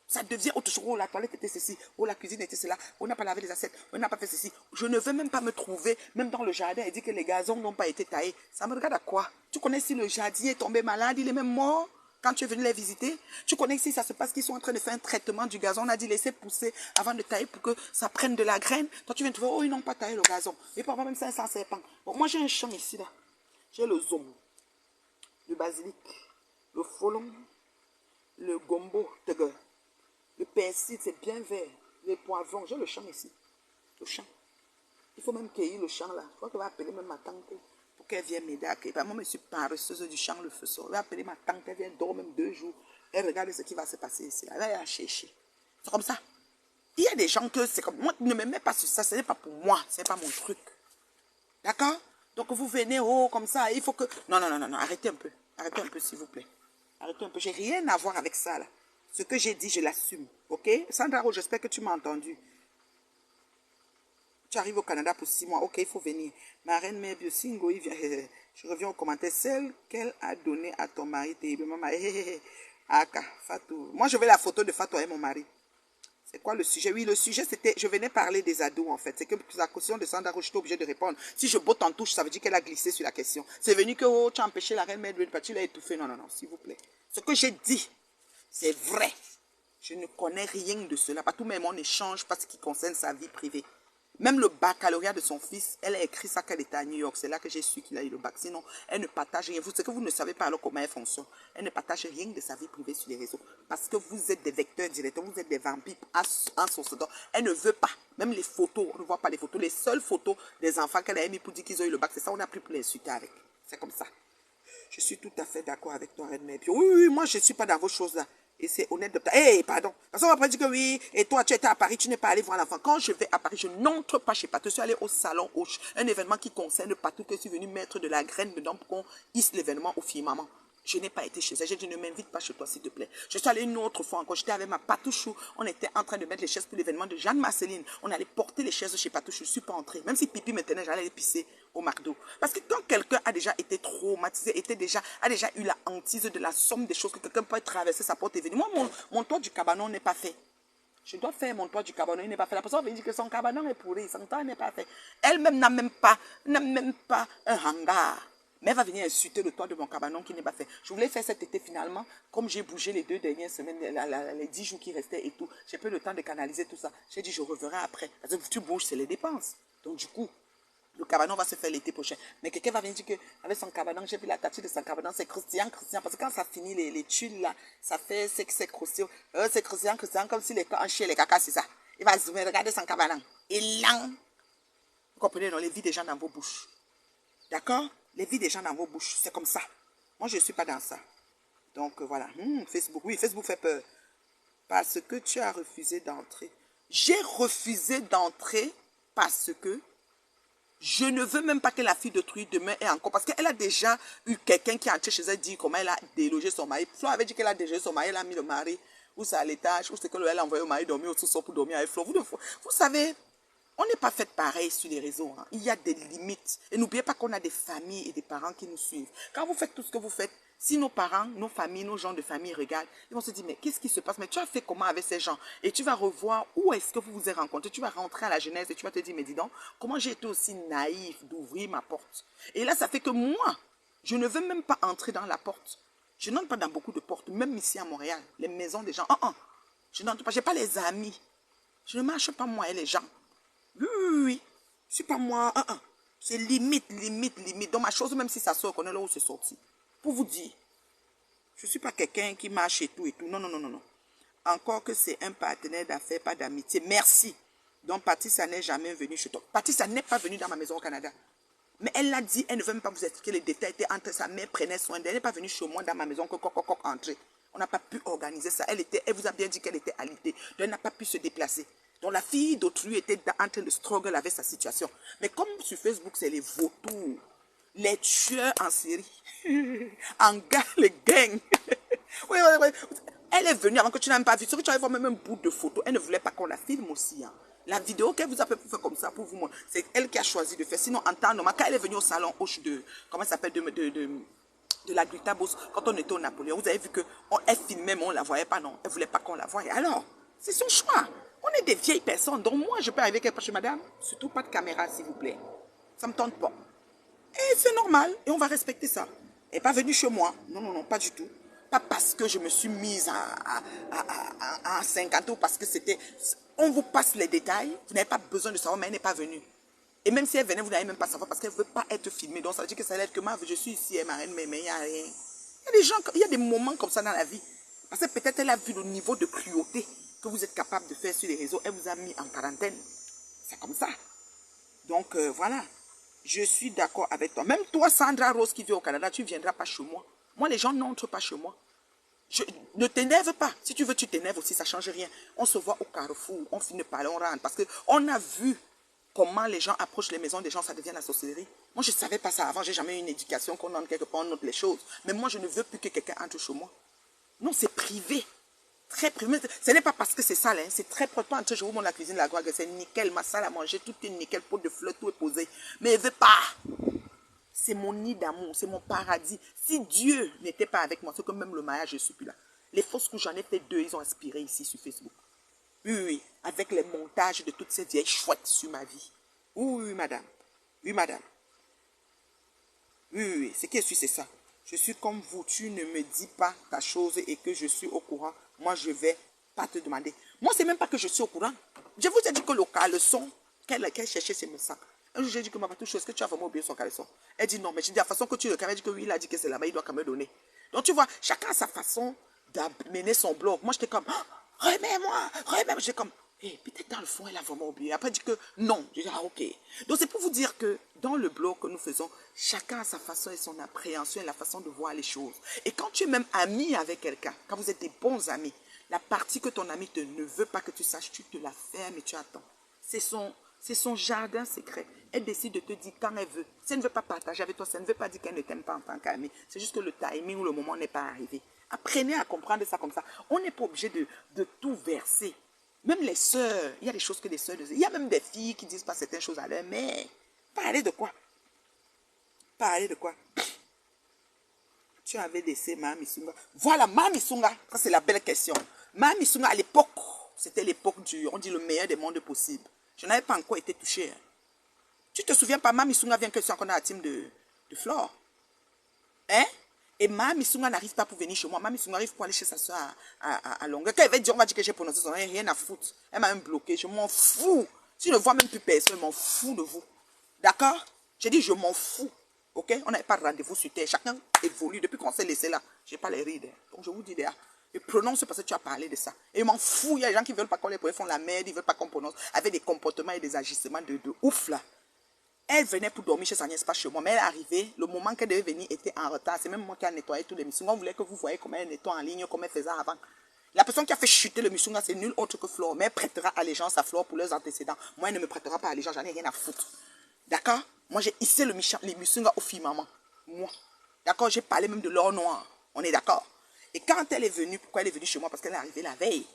A: Ça devient autre chose. Oh, la toilette était ceci. Oh, la cuisine était cela. On n'a pas lavé les assiettes. On n'a pas fait ceci. Je ne veux même pas me trouver, même dans le jardin, et dire que les gazons n'ont pas été taillés. Ça me regarde à quoi? Tu connais si le jardinier est tombé malade, il est même mort quand tu es venu les visiter? Tu connais si ça se passe qu'ils sont en train de faire un traitement du gazon? On a dit laisser pousser avant de tailler pour que ça prenne de la graine. Toi, tu viens de trouver, oh, ils n'ont pas taillé le gazon. Et pour avoir même 500 serpents. Bon, moi, j'ai un champ ici, là. J'ai le zom, le basilic, le folon, le gombo, le persil, c'est bien vert, les poivrons. J'ai le champ ici, le champ. Il faut même cueillir le champ là. Je crois qu'elle va appeler même ma tante pour qu'elle vienne m'aider à cueillir. Moi, je suis paresseuse du champ, le feu sort. Elle va appeler ma tante, elle vient dormir même 2 jours. Elle regarde ce qui va se passer ici. Elle va aller la chercher. C'est comme ça. Il y a des gens que c'est comme moi, ne me mets pas sur ça, ce n'est pas pour moi, ce n'est pas mon truc. D'accord? Donc vous venez, oh, comme ça, il faut que... Non, arrêtez un peu. Arrêtez un peu, s'il vous plaît. Arrêtez un peu. J'ai rien à voir avec ça, là. Ce que j'ai dit, je l'assume. OK? Sandra Rowe, j'espère que tu m'as entendu. Tu arrives au Canada pour 6 mois. OK, il faut venir. Ma reine mère Biosingo, je reviens au commentaire. Celle qu'elle a donnée à ton mari, Aka, Fatou. Moi, je veux la photo de Fatou et mon mari. C'est quoi le sujet? Oui, le sujet, c'était... Je venais parler des ados, en fait. C'est que la question de Sandra Rowe, je suis obligée de répondre. Si je botte en touche, ça veut dire qu'elle a glissé sur la question. C'est venu que, oh, tu as empêché la reine mère de tu l'as étouffée. Non, s'il vous plaît. Ce que j'ai dit, c'est vrai. Je ne connais rien de cela. Partout même, on n'échange pas ce qui concerne sa vie privée. Même le baccalauréat de son fils, elle a écrit ça qu'elle était à New York. C'est là que j'ai su qu'il a eu le bac. Sinon, elle ne partage rien. C'est que vous ne savez pas alors comment elle fonctionne. Elle ne partage rien de sa vie privée sur les réseaux. Parce que vous êtes des vecteurs directeurs, vous êtes des vampires en source d'or. Elle ne veut pas. Même les photos, on ne voit pas les photos. Les seules photos des enfants qu'elle a mis pour dire qu'ils ont eu le bac, c'est ça, on a pris pour les insulter avec. C'est comme ça. Je suis tout à fait d'accord avec toi, Reine Mère. Oui, moi, je ne suis pas dans vos choses là. Et c'est honnête de ta... Hey, pardon. Parce qu'on va pas dire que oui, et toi, tu étais à Paris, tu n'es pas allé voir l'enfant. Quand je vais à Paris, je n'entre pas chez Patou. Je suis allé au salon Hoche, un événement qui concerne Patou, que je suis venu mettre de la graine dedans pour qu'on hisse l'événement aux filles maman. Je n'ai pas été chez elle. J'ai dit, ne m'invite pas chez toi, s'il te plaît. Je suis allée une autre fois encore. J'étais avec ma Patouchou. On était en train de mettre les chaises pour l'événement de Jeanne-Marceline. On allait porter les chaises chez Patouchou. Je ne suis pas entrée. Même si pipi me tenait, j'allais aller pisser au McDo. Parce que quand quelqu'un a déjà été traumatisé, a déjà eu la hantise de la somme des choses que quelqu'un peut traverser sa porte et venir. Moi, mon toit du cabanon n'est pas fait. Je dois faire mon toit du cabanon, il n'est pas fait. La personne va dire que son cabanon est pourri, son toit n'est pas fait. Elle-même n'a même pas un hangar. Mais elle va venir insulter le toit de mon cabanon qui n'est pas fait. Je voulais faire cet été finalement, comme j'ai bougé les 2 dernières semaines, les 10 jours qui restaient et tout, j'ai pas eu le temps de canaliser tout ça. J'ai dit je reverrai après. Parce que tu bouges, c'est les dépenses. Donc du coup, le cabanon va se faire l'été prochain. Mais quelqu'un va venir dire qu'avec son cabanon, j'ai vu la tâche de son cabanon, c'est croustillant. Parce que quand ça finit les tuiles là, ça fait c'est croustillant. C'est croustillant, comme si les chien, les caca, c'est ça. Il va zoomer, regarder son cabanon. Et là, vous comprenez, non, les vies des gens dans vos bouches. D'accord? Les vies des gens dans vos bouches, c'est comme ça. Moi, je ne suis pas dans ça. Donc, voilà. Facebook, oui, Facebook fait peur. Parce que tu as refusé d'entrer. J'ai refusé d'entrer parce que je ne veux même pas que la fille d'autrui demain ait encore. Parce qu'elle a déjà eu quelqu'un qui est entré chez elle dit comment elle a délogé son mari. Flo avait dit qu'elle a délogé son mari, elle a mis le mari, ou c'est à l'étage, ou c'est qu'elle a envoyé au mari dormir au sous-sol pour dormir avec Flo. Vous savez, on n'est pas fait pareil sur les réseaux. Hein. Il y a des limites. Et n'oubliez pas qu'on a des familles et des parents qui nous suivent. Quand vous faites tout ce que vous faites, si nos parents, nos familles, nos gens de famille regardent, ils vont se dire, mais qu'est-ce qui se passe? Mais tu as fait comment avec ces gens? Et tu vas revoir où est-ce que vous vous êtes rencontrés. Tu vas rentrer à la jeunesse et tu vas te dire, mais dis donc, comment j'ai été aussi naïf d'ouvrir ma porte? Et là, ça fait que moi, je ne veux même pas entrer dans la porte. Je n'entre pas dans beaucoup de portes, même ici à Montréal, les maisons des gens. Je n'entre pas, je n'ai pas les amis. Je ne marche pas moi et les gens. Oui. C'est pas moi. C'est limite. Dans ma chose, même si ça sort, on est là où c'est sorti. Pour vous dire, je ne suis pas quelqu'un qui marche et tout. Non. Encore que c'est un partenaire d'affaires, pas d'amitié. Merci. Donc, Patricia n'est jamais venue chez toi. Patricia n'est pas venue dans ma maison au Canada. Mais elle l'a dit, elle ne veut même pas vous expliquer les détails. Entre sa mère prenait soin d'elle. Elle n'est pas venue chez moi dans ma maison, entrer. On n'a pas pu organiser ça. Elle vous a bien dit qu'elle était alitée. Donc, elle n'a pas pu se déplacer. Donc la fille d'autrui était en train de struggle avec sa situation. Mais comme sur Facebook, c'est les vautours, les tueurs en série, en gars, les gangs. Oui. Elle est venue avant que tu n'aies même pas vu. Ce que tu avais voir même un bout de photo. Elle ne voulait pas qu'on la filme aussi. Hein. La vidéo qu'elle vous a fait pour faire comme ça pour vous, c'est elle qui a choisi de faire. Sinon, en temps normal, quand elle est venue au salon Hoche de, comment ça s'appelle, de la Glutabos, quand on était au Napoléon, vous avez vu qu'elle filmait, mais on ne la voyait pas, non. Elle ne voulait pas qu'on la voie. Alors, c'est son choix. On est des vieilles personnes. Donc moi, je peux arriver quelque part chez madame. Surtout pas de caméra, s'il vous plaît. Ça ne me tente pas. Et c'est normal. Et on va respecter ça. Elle n'est pas venue chez moi. Non, pas du tout. Pas parce que je me suis mise à 50 ou parce que c'était... On vous passe les détails. Vous n'avez pas besoin de savoir, mais elle n'est pas venue. Et même si elle venait, vous n'allez même pas savoir parce qu'elle ne veut pas être filmée. Donc ça veut dire que ça va être que moi, je suis ici, elle m'a mais il n'y a rien. Il y a des gens, il y a des moments comme ça dans la vie. Parce que peut-être elle a vu le niveau de cruauté que vous êtes capable de faire sur les réseaux. Elle vous a mis en quarantaine. C'est comme ça. Donc voilà. Je suis d'accord avec toi. Même toi, Sandra Rose qui vit au Canada, tu ne viendras pas chez moi. Moi, les gens n'entrent pas chez moi. Ne t'énerve pas. Si tu veux, tu t'énerves aussi, ça ne change rien. On se voit au carrefour, on finit par aller, on rentre. Parce qu'on a vu comment les gens approchent les maisons des gens, ça devient la sorcellerie. Moi, je ne savais pas ça avant. Je n'ai jamais eu une éducation qu'on entre quelque part, on note les choses. Mais moi, je ne veux plus que quelqu'un entre chez moi. Non, c'est privé. Très privé. Ce n'est pas parce que c'est sale, hein. C'est très propre. Entre je vous montre la cuisine, la gloire, c'est nickel, ma salle à manger, tout est nickel, pot de fleurs, tout est posé. Mais elle ne veut pas. C'est mon nid d'amour, c'est mon paradis. Si Dieu n'était pas avec moi, c'est que même le mariage, je ne suis plus là. Les fausses couches, j'en ai fait 2, ils ont inspiré ici sur Facebook. Oui, avec les montages de toutes ces vieilles chouettes sur ma vie. Oui, madame. Oui, madame. Oui. Ce qui est sûr, c'est ça. Je suis comme vous, tu ne me dis pas ta chose et que je suis au courant. Moi, je vais pas te demander. Moi, c'est même pas que je suis au courant. Je vous ai dit que le son qu'elle cherchait, c'est me sac. Un jour, j'ai dit que ma touche, est-ce que tu as vraiment oublié son caleçon? Elle dit non, mais j'ai dit la façon que tu le carré, dit que oui, il a dit que c'est là-bas, il doit quand même donner. Donc, tu vois, chacun a sa façon d'amener son blog. Moi, j'étais comme, oh, remets-moi, remets-moi. J'étais comme, hey, peut-être dans le fond, elle a vraiment oublié. Après, elle dit que non. J'ai dit, ah, ok. Donc, c'est pour vous dire que dans le blog que nous faisons, chacun a sa façon et son appréhension et la façon de voir les choses. Et quand tu es même ami avec quelqu'un, quand vous êtes des bons amis, la partie que ton ami ne veut pas que tu saches, tu te la fermes et tu attends. C'est son jardin secret. Elle décide de te dire quand elle veut. Si elle ne veut pas partager avec toi, ça ne veut pas dire qu'elle ne t'aime pas en tant qu'amie. C'est juste que le timing ou le moment n'est pas arrivé. Apprenez à comprendre ça comme ça. On n'est pas obligé de tout verser. Même les sœurs, il y a des choses que les sœurs disent. Il y a même des filles qui disent pas certaines choses à l'heure. Mais parler de quoi? Parler de quoi? Tu avais laissé Mami Sunga. Voilà, Mami Sunga. Ça, c'est la belle question. Mami Sunga, à l'époque, c'était l'époque du, on dit, le meilleur des mondes possibles. Je n'avais pas encore été touchée. Tu te souviens pas, Mami Sunga vient que c'est encore dans la team de Flore. Hein? Et Mami Sunga n'arrive pas pour venir chez moi. Mami Sunga arrive pour aller chez sa soeur à Longueuil. Quand elle va dire, on va dire que j'ai prononcé son nom, rien à foutre. Elle m'a même bloqué. Je m'en fous. Si je ne vois même plus personne, je m'en fous de vous. D'accord? J'ai dit, je m'en fous. Ok? On n'avait pas de rendez-vous sur terre. Chacun évolue. Depuis qu'on s'est laissé là, je n'ai pas les rides. Donc je vous dis déjà. Je prononce parce que tu as parlé de ça. Et je m'en fous. Il y a des gens qui ne veulent pas qu'on les font la merde. Ils ne veulent pas qu'on prononce. Avec des comportements et des agissements de ouf là. Elle venait pour dormir chez sa nièce, pas chez moi. Mais elle est arrivée. Le moment qu'elle devait venir était en retard. C'est même moi qui ai nettoyé tous les missungas. On voulait que vous voyez comment elle nettoie en ligne, comme elle faisait avant. La personne qui a fait chuter le missunga, c'est nul autre que Flore. Mais elle prêtera allégeance à Flore pour leurs antécédents. Moi, elle ne me prêtera pas allégeance. J'en ai rien à foutre. D'accord? Moi, j'ai hissé les missungas aux filles, maman. Moi. D'accord? J'ai parlé même de l'or noir. On est d'accord? Et quand elle est venue, pourquoi elle est venue chez moi? Parce qu'elle est arrivée la veille.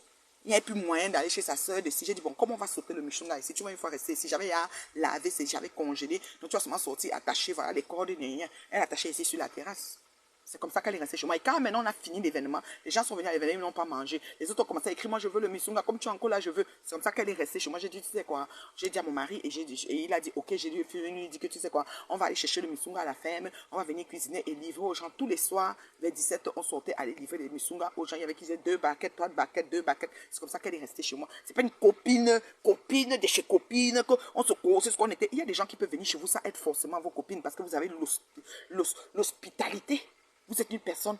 A: Il n'y avait plus moyen d'aller chez sa soeur. J'ai dit, bon, comment on va sauter le michunga ici? Tu vas une fois rester ici. J'avais à laver, j'avais congelé. Donc, tu vas seulement sortir, attacher, voilà, les cordes. Elle attachait ici sur la terrasse. C'est comme ça qu'elle est restée chez moi. Et quand maintenant on a fini l'événement, les gens sont venus à l'événement, ils n'ont pas mangé. Les autres ont commencé à écrire, moi je veux le misunga, comme tu es encore là, je veux. C'est comme ça qu'elle est restée chez moi. J'ai dit, tu sais quoi? J'ai dit à mon mari et il a dit, ok, j'ai dit, il dit que tu sais quoi? On va aller chercher le misunga à la ferme, on va venir cuisiner et livrer aux gens tous les soirs. Vers 17h, on sortait aller livrer les misunga aux gens. Il y avait qui disaient 2 baquettes, 3 baquettes, 2 baquettes. C'est comme ça qu'elle est restée chez moi. C'est pas une copine de chez copine, qu'on se cause, c'est ce qu'on était. Il y a des gens qui peuvent venir chez vous sans être forcément vos copines parce que vous avez l'hospitalité. Vous êtes une personne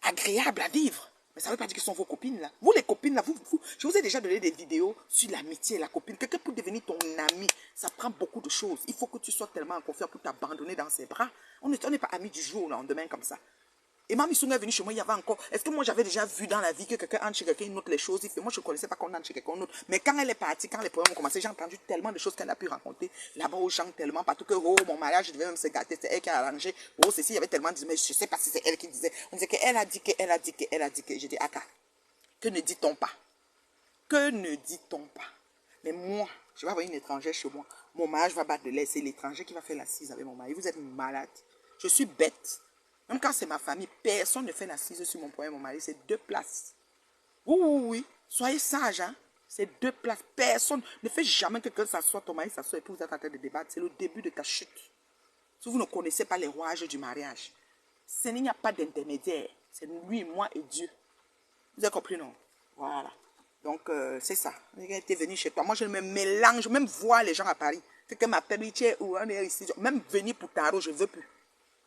A: agréable à vivre. Mais ça ne veut pas dire que ce sont vos copines là. Vous les copines là, je vous ai déjà donné des vidéos sur l'amitié et la copine. Quelqu'un pour devenir ton ami, ça prend beaucoup de choses. Il faut que tu sois tellement en confiance pour t'abandonner dans ses bras. On n'est pas amis du jour au lendemain comme ça. Et Mami Sunga est venue chez moi, il y avait encore... Est-ce que moi j'avais déjà vu dans la vie que quelqu'un entre chez quelqu'un, il note les choses? Moi je ne connaissais pas qu'on entre chez quelqu'un d'autre. Mais quand elle est partie, quand les problèmes ont commencé, j'ai entendu tellement de choses qu'elle a pu raconter là-bas aux gens, tellement partout que, oh, mon mariage, je devais même se gâter, c'est elle qui a arrangé. Oh, ceci, il y avait tellement de... Mais je ne sais pas si c'est elle qui disait. On disait qu'elle a dit qu'elle a dit qu'elle a dit que... J'ai dit, Aka, que ne dit-on pas? Que ne dit-on pas? Mais moi, je vais avoir une étrangère chez moi. Mon mariage va battre de l'air. C'est l'étranger qui va faire l'assise avec mon mari. Vous êtes malade. Je suis bête. Même quand c'est ma famille, personne ne fait l'assise sur mon point et mon mari. C'est 2 places. Oui, oui, oui. Soyez sage, hein. C'est 2 places. Personne ne fait jamais que quelqu'un s'assoit, ton mari s'assoit et puis vous êtes en train de débattre. C'est le début de ta chute. Si vous ne connaissez pas les rouages du mariage, il n'y a pas d'intermédiaire. C'est lui, moi et Dieu. Vous avez compris, non? Voilà. Donc, c'est ça. Quelqu'un était venu chez toi. Moi, je me mélange, même voir les gens à Paris. Quelqu'un m'appelle, ou on est ici. Même venir pour Taro, je ne veux plus.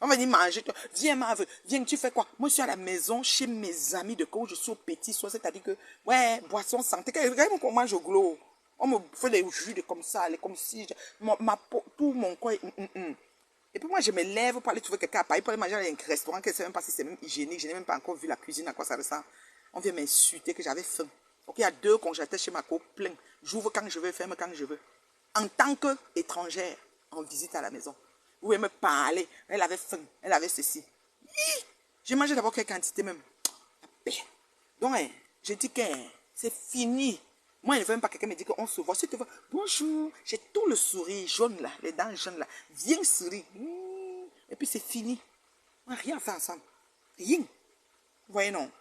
A: On va venir manger. Viens, viens, tu fais quoi? Moi, je suis à la maison, chez mes amis de quand je suis au petit soir. C'est-à-dire que, ouais, boisson santé. Regardez comment on mange au glow. On me fait des jus de comme ça, comme si ma peau, tout mon corps. Et puis moi, je me lève pour aller trouver quelqu'un à Paris, pour aller manger dans un restaurant, que je ne sais même pas si c'est même hygiénique. Je n'ai même pas encore vu la cuisine, à quoi ça ressemble. On vient m'insulter que j'avais faim. Donc, il y a 2 congélateurs chez ma cour plein. J'ouvre quand je veux, ferme quand je veux. En tant qu'étrangère, en visite à la maison. Vous pouvez me parler. Elle avait faim. Elle avait ceci. J'ai mangé d'abord quelle quantité même. Donc, je dis que c'est fini. Moi, je ne veux même pas que quelqu'un me dise qu'on se voit. Si tu vois, bonjour. J'ai tout le sourire jaune là, les dents jaunes là. Viens sourire. Et puis c'est fini. On n'a rien à faire ensemble. Rien. Vous voyez, non?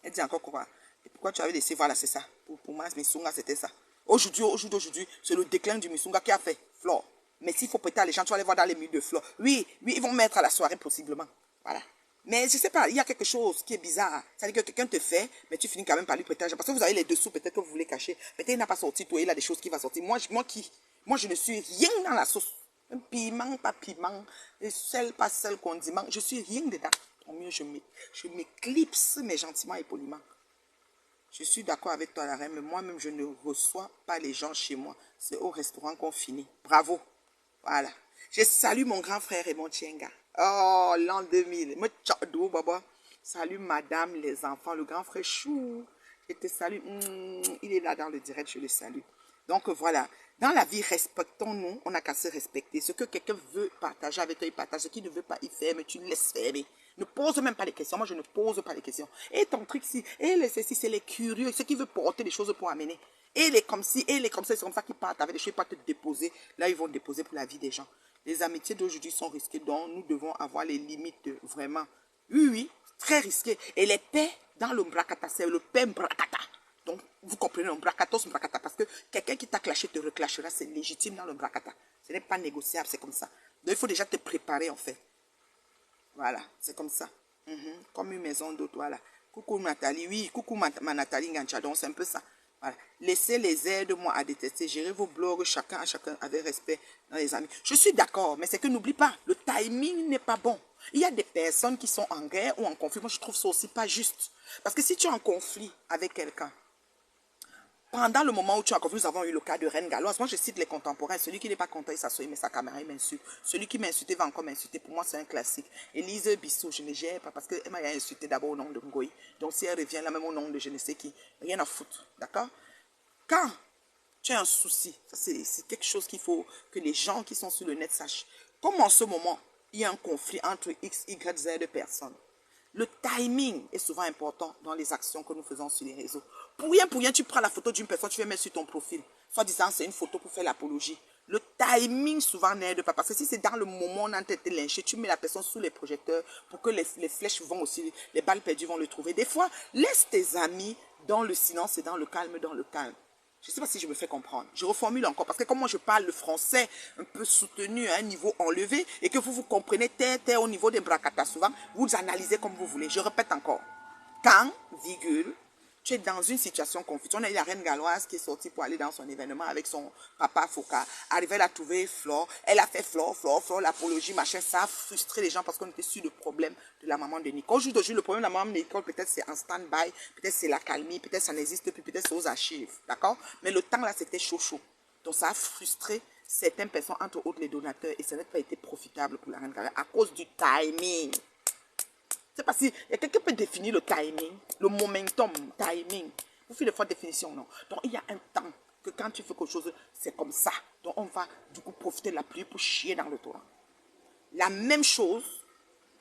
A: Elle dit encore quoi? Et pourquoi tu avais laissé? Voilà, c'est ça. Pour moi, Misunga, c'était ça. Aujourd'hui, c'est le déclin du Misunga qui a fait Flore. Mais s'il faut prêter à les gens, tu vas aller voir dans les murs de Flore. Oui, ils vont mettre à la soirée possiblement. Voilà. Mais je sais pas, il y a quelque chose qui est bizarre. C'est-à-dire que quelqu'un te fait, mais tu finis quand même par lui prêter l'argent. Parce que vous avez les dessous, peut-être que vous voulez cacher. Peut-être il n'a pas sorti tout et il a des choses qui vont sortir. Moi, je ne suis rien dans la sauce. Un piment, pas piment. Sel, pas sel, condiment. Je suis rien dedans. Au mieux, je m'éclipse, mais gentiment et poliment. Je suis d'accord avec toi, la reine, mais moi-même, je ne reçois pas les gens chez moi. C'est au restaurant qu'on finit. Bravo. Voilà. Je salue mon grand frère et mon tienga. Oh, l'an 2000. Baba. Salut madame, les enfants, le grand frère Chou. Je te salue. Il est là dans le direct, je le salue. Donc voilà. Dans la vie, respectons-nous. On n'a qu'à se respecter. Ce que quelqu'un veut partager avec toi, il partage. Ce qu'il ne veut pas, il fait, mais tu le laisses faire. Ne pose même pas les questions. Moi, je ne pose pas les questions. Et ton truc, si, et les ceci, c'est les curieux, ceux qui veulent porter des choses pour amener. Et les comme si, et les comme ça, c'est comme ça qu'ils partent avec des choses, pas te déposer. Là, ils vont déposer pour la vie des gens. Les amitiés d'aujourd'hui sont risquées, donc nous devons avoir les limites vraiment. Oui, oui, très risquées. Et les paix dans le bracata, c'est le paix bracata. Donc, vous comprenez, le brakatos, bracata, parce que quelqu'un qui t'a clashé te reclashera, c'est légitime dans le bracata. Ce n'est pas négociable, c'est comme ça. Donc, il faut déjà te préparer, en fait. Voilà, c'est comme ça. Comme une maison d'hôte, voilà. Coucou Nathalie, oui, coucou ma Nathalie Ngancha, donc c'est un peu ça. Voilà. Laissez les aides-moi à détester. Gérez vos blogs, chacun avec respect dans les amis. Je suis d'accord, mais c'est que n'oublie pas, le timing n'est pas bon. Il y a des personnes qui sont en guerre ou en conflit. Moi, je trouve ça aussi pas juste. Parce que si tu es en conflit avec quelqu'un, pendant le moment où tu as conflit, nous avons eu le cas de Reine Galloise. Moi, je cite les contemporains. Celui qui n'est pas content, il s'assoit, il met sa caméra, il m'insulte. Celui qui m'a insulté va encore m'insulter. Pour moi, c'est un classique. Élise Bissot, je ne gère pas parce qu'elle m'a insulté d'abord au nom de Ngoï. Donc, si elle revient là même au nom de je ne sais qui, rien à foutre. D'accord? Quand tu as un souci, c'est quelque chose qu'il faut que les gens qui sont sur le net sachent. Comme en ce moment, il y a un conflit entre X, Y, Z personnes. Le timing est souvent important dans les actions que nous faisons sur les réseaux. Pour rien, tu prends la photo d'une personne, tu vas mettre sur ton profil. Soit disant, c'est une photo pour faire l'apologie. Le timing souvent n'aide pas. Parce que si c'est dans le moment où on a été lynché, tu mets la personne sous les projecteurs pour que les flèches vont aussi, les balles perdues vont le trouver. Des fois, laisse tes amis dans le silence et dans le calme, dans le calme. Je ne sais pas si je me fais comprendre. Je reformule encore. Parce que comme moi, je parle le français un peu soutenu à un niveau enlevé et que vous comprenez terre au niveau des bracata souvent, vous analysez comme vous voulez. Je répète encore. Quand, virgule, tu es dans une situation conflictuelle. On a eu la reine galloise qui est sortie pour aller dans son événement avec son papa Foucault. Arrivée, elle a trouvé Flore. Elle a fait Flore, l'apologie, machin. Ça a frustré les gens parce qu'on était sur le problème de la maman de Nicole. Aujourd'hui, le problème de la maman de Nicole, peut-être c'est en stand-by, peut-être c'est la calmie, peut-être ça n'existe plus, peut-être c'est aux archives. D'accord? Mais le temps là, c'était chaud. Donc ça a frustré certaines personnes, entre autres les donateurs, et ça n'a pas été profitable pour la reine galloise à cause du timing. C'est pas si il y a quelqu'un qui peut définir le timing, le momentum, timing. Vous faites des fois définition, non? Donc il y a un temps que quand tu fais quelque chose, c'est comme ça. Donc on va du coup profiter de la pluie pour chier dans le toit. La même chose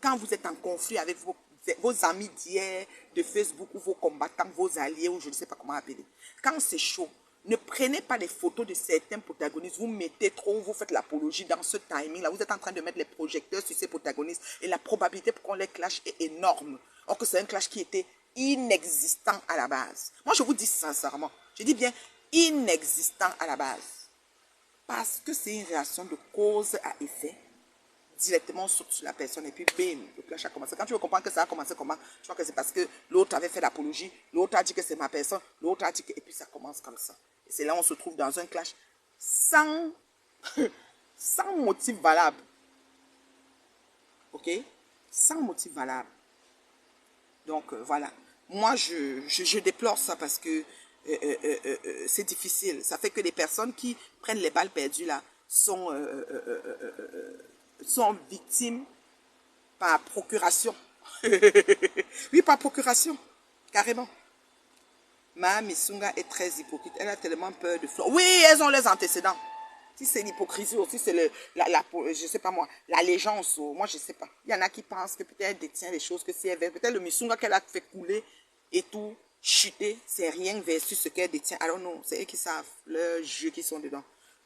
A: quand vous êtes en conflit avec vos amis d'hier, de Facebook, ou vos combattants, vos alliés, ou je ne sais pas comment appeler. Quand c'est chaud, ne prenez pas les photos de certains protagonistes. Vous mettez trop, vous faites l'apologie dans ce timing-là. Vous êtes en train de mettre les projecteurs sur ces protagonistes. Et la probabilité pour qu'on les clash est énorme. Or que c'est un clash qui était inexistant à la base. Moi, je vous dis sincèrement. Je dis bien inexistant à la base. Parce que c'est une réaction de cause à effet. Directement sur la personne et puis bim, le clash a commencé. Quand tu veux comprendre que ça a commencé comment, je crois que c'est parce que l'autre avait fait l'apologie, l'autre a dit que c'est ma personne, l'autre a dit que... Et puis ça commence comme ça. Et c'est là où on se trouve dans un clash sans, sans motif valable. Ok? Sans motif valable. Donc voilà. Moi, je déplore ça parce que c'est difficile. Ça fait que les personnes qui prennent les balles perdues là sont victimes par procuration. Oui, par procuration. Carrément. Ma Missunga est très hypocrite. Elle a tellement peur de Flore. Oui, elles ont les antécédents. Si c'est l'hypocrisie aussi, c'est je sais pas moi, l'allégeance. Moi, je sais pas. Il y en a qui pensent que peut-être elle détient les choses que si elle veut. Peut-être le Missunga qu'elle a fait couler et tout, chuter, c'est rien versus ce qu'elle détient. Alors non, c'est eux qui savent leurs jeux qui sont dedans.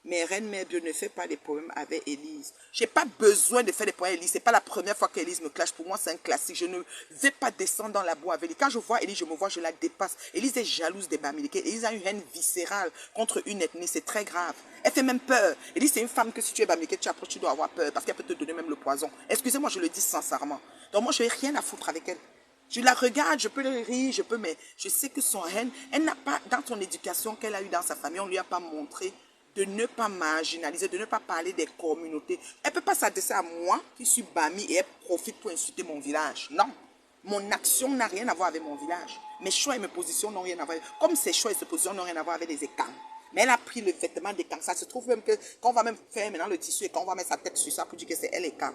A: Mais reine mère Dieu ne fait pas des problèmes avec Élise. Je n'ai pas besoin de faire des problèmes avec Élise. Ce n'est pas la première fois qu'Élise me clash. Pour moi, c'est un classique. Je ne vais pas descendre dans la boue avec Élise. Quand je vois Élise, je me vois, je la dépasse. Élise est jalouse des Bamileke. Élise a une haine viscérale contre une ethnie. C'est très grave. Elle fait même peur. Élise, c'est une femme que si tu es Bamileke, tu approches, tu dois avoir peur. Parce qu'elle peut te donner même le poison. Excusez-moi, je le dis sincèrement. Donc moi, je n'ai rien à foutre avec elle. Je la regarde, je peux le rire, mais je sais que son haine, elle n'a pas, dans son éducation qu'elle a eue dans sa famille, on ne lui a pas montré de ne pas marginaliser, de ne pas parler des communautés. Elle ne peut pas s'adresser à moi, qui suis Bami, et elle profite pour insulter mon village. Non. Mon action n'a rien à voir avec mon village. Mes choix et mes positions n'ont rien à voir. Comme ses choix et ses positions n'ont rien à voir avec les écarts. Mais elle a pris le vêtement des camps. Ça se trouve même que quand on va même faire maintenant le tissu et quand on va mettre sa tête sur ça pour dire que c'est elle les camps.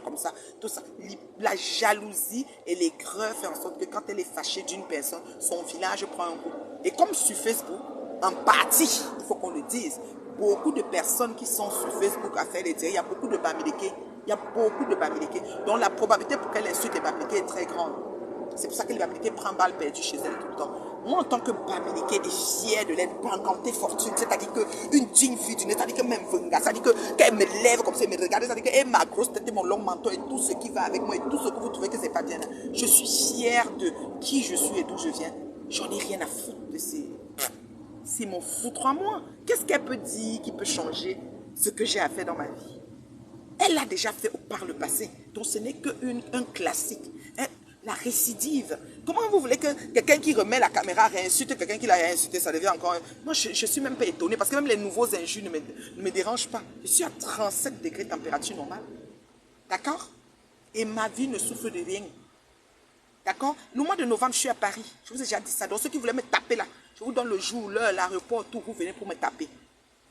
A: Comme ça. Tout ça. La jalousie et l'aigreur fait en sorte que quand elle est fâchée d'une personne, son village prend un coup. Et comme sur Facebook, en partie, il faut qu'on le dise, beaucoup de personnes qui sont sur Facebook à faire les dires, il y a beaucoup de Bamileke. Il y a beaucoup de Bamileke. Donc la probabilité pour qu'elle insulte les Bamileke est très grande. C'est pour ça que les Bamileke prend balle perdue chez elle tout le temps. Moi, en tant que Bamileke, est fière de l'être pancantée fortune. C'est-à-dire qu'une digne fille d'une, c'est-à-dire que même Venga, c'est-à-dire qu'elle me lève comme ça, elle me regarde, c'est-à-dire qu'elle ma grosse tête et mon long manteau et tout ce qui va avec moi et tout ce que vous trouvez que c'est pas bien. Je suis fière de qui je suis et d'où je viens. J'en ai rien à foutre de ces... C'est mon foutre à moi. Qu'est-ce qu'elle peut dire qui peut changer ce que j'ai à faire dans ma vie? Elle l'a déjà fait par le passé. Donc ce n'est qu'un classique. Hein? La récidive. Comment vous voulez que quelqu'un qui remet la caméra réinsulte quelqu'un qui l'a réinsulté, ça devient encore... Moi, je ne suis même pas étonnée parce que même les nouveaux injures ne me dérangent pas. Je suis à 37 degrés de température normale. D'accord? Et ma vie ne souffre de rien. D'accord? Le mois de novembre, je suis à Paris. Je vous ai déjà dit ça. Donc ceux qui voulaient me taper là, je vous donne le jour, l'heure, l'aéroport, tout, vous venez pour me taper.